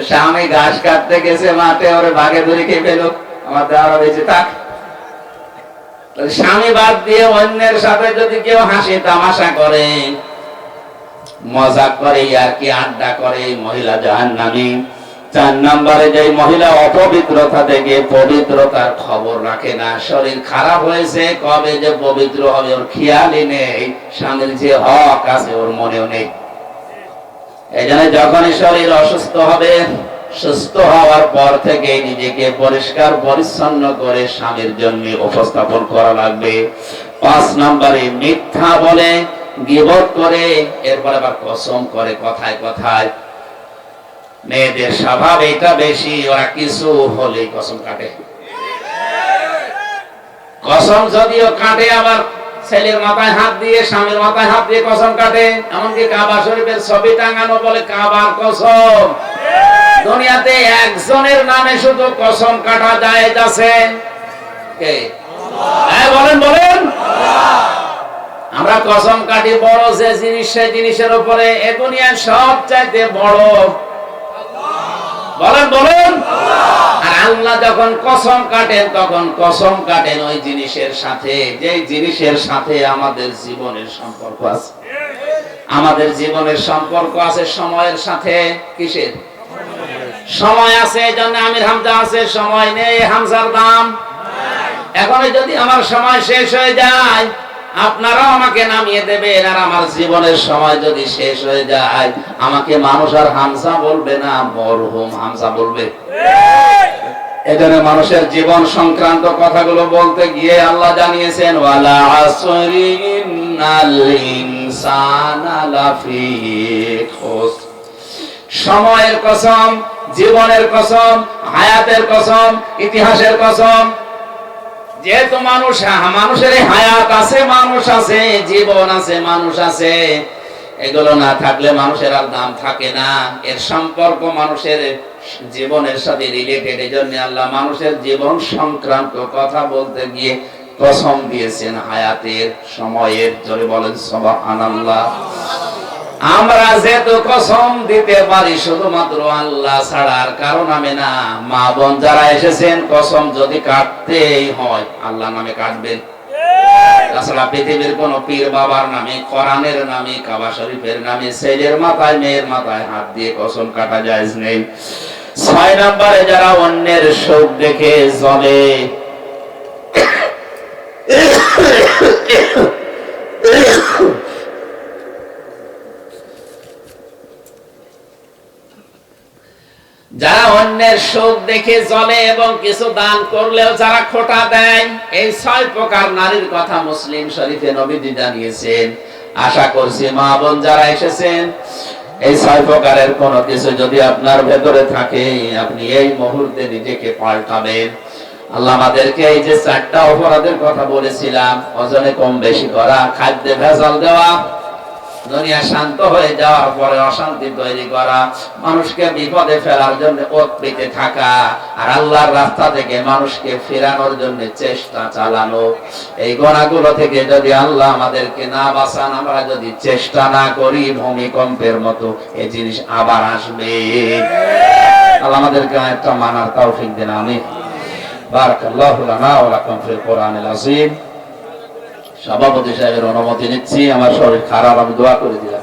স্বামী ঘাস কাটতে গেছে মাঠে, ওরে বাগে ধরে খেয়ে ফেলো, আমার দেওয়ার বেশি থাক। স্বামী বাদ দিয়ে অন্যের সাথে যদি কেউ হাসি তামাশা করে, মজাক করে, আর কি আড্ডা করে, মহিলা জাহান্নামী। 4 নম্বরে যে মহিলা অপবিত্রতা থেকে পবিত্রতার খবর রাখে না, শরীর খারাপ হয়েছে, কবে যে পবিত্র হবে ওর খেয়ালই নেই, স্বামীর যে হক আছে ওর মনেও নেই। এই জন্য যখনই শরীর অসুস্থ হবে, সুস্থ হওয়ার পর থেকে নিজেকে পরিষ্কার পরিচ্ছন্ন করে স্বামীর জন্য উপস্থাপন করা লাগবে। 5 নম্বরে মিথ্যা বলে, গীবত করে, এরপর আবার কসম করে কথায় কথায়। মেয়েদের স্বভাব এটা বেশি, ওরা কিছু হলেই কসম কাটে। কসম যদিও কাটে, আবার ছেলের মাথায় হাত দিয়ে, স্বামীর মাথায় হাত দিয়ে কসম কাটে। এমনকি কাবা শরীফের ছবি টাঙানো বলে কাবার কসম। দুনিয়াতে একজনের নামে শুধু কসম কাটা জায়েজ আছে, কে? বলেন বলেন। আমরা কসম কাটি বড় যে জিনিস, সেই জিনিসের উপরে। এ দুনিয়ার সবচাইতে বড়, বলেন বলেন। আর আল্লাহ যখন কসম কাটেন, তখন কসম কাটেন ওই জিনিসের সাথে, যে জিনিসের সাথে আমাদের জীবনের সম্পর্ক আছে। আমাদের জীবনের সম্পর্ক আছে সময়ের সাথে। কিসের সময় আছে? এই জন্য আমির হামজা আছে, সময় নেই হামজার দাম। এখন যদি আমার সময় শেষ হয়ে যায়, আপনারাও আমাকে নামিয়ে দেবেন। আর আমার জীবনের সময় যদি শেষ হয়ে যায়, আমাকে মানুষ আর হামজা বলবে না, মরহুম হামজা বলবে। এজন্য মানুষের জীবন সংক্রান্ত কথাগুলো বলতে গিয়ে আল্লাহ জানিয়েছেন, ওয়ালা আসরি ইন্নাল ইনসানা লাফি খুসর। সময়ের কসম, জীবনের কসম, হায়াতের কসম, ইতিহাসের কসম। যেহেতু মানুষের হায়াত আছে, মানুষ আছে, জীবন আছে, মানুষ আছে, এগুলো না থাকলে মানুষের আর দাম থাকে না। এর সম্পর্ক মানুষের জীবনের সাথে রিলেটেড। এই জন্য আল্লাহ মানুষের জীবন সংক্রান্ত কথা বলতে গিয়ে কসম দিয়েছেন হায়াতের, সময়ের। জোরে বলেন সুবহানাল্লাহ। আমরা যেহেতু কসম দিতে পারি শুধুমাত্র আল্লাহ ছাড়া, আর কারো নামে না। মা বোন যারা এসেছেন, কসম যদি কাটতেই হয় আল্লাহ নামে কাটবেন। তাছাড়া পৃথিবীর কোন পীর বাবার নামে, কোরআনের নামে, কাবা শরীফের নামে ছেলের মাথায় মেয়ের মাথায় হাত দিয়ে কসম কাটা জায়েজ নেই। 6 নম্বরে যারা অন্যের সুখ দেখে জ্বলে, যারা অন্যের সুখ দেখে জ্বলে এবং কিছু দান করলেও যারা খোটা দেয়, এই 6 প্রকার নারীর কথা মুসলিম শরীফে নবীজি জানিয়েছেন। আশা করছি মা বোন যারা এসেছেন, এই 6 প্রকারের কোনো কিছু যদি আপনার ভেতরে থাকে, আপনি এই মুহূর্তে নিজেকে পাল্টাবেন। আল্লাহ আমাদেরকে এই যে 4টা অপরাধের কথা বলেছিলাম, ওজনে কম বেশি করা, খাদ্যে ভেজাল দেওয়া, দুনিয়া শান্ত হয়ে যাওয়ার পরে অশান্তি তৈরি করা, মানুষকে বিপদে ফেলার জন্য ওৎপেতে থাকা, আর আল্লাহর রাস্তা থেকে মানুষকে ফেরানোর জন্য চেষ্টা চালানো। এই গুনাহগুলো থেকে যদি আল্লাহ আমাদেরকে না বাঁচান, আমরা যদি চেষ্টা না করি, ভূমিকম্পের মতো এই জিনিস আবার আসবে। আল্লাহ আমাদেরকে একটা মানার তৌফিক দেন, আমিন। বারাকাল্লাহু লানা ওয়া লাকুম ফিল কোরআনিল আযীম। সভাপতি সাহেবের অনুমতি নিচ্ছি, আমার শরীর খারাপ, আমি দোয়া করে দিলাম।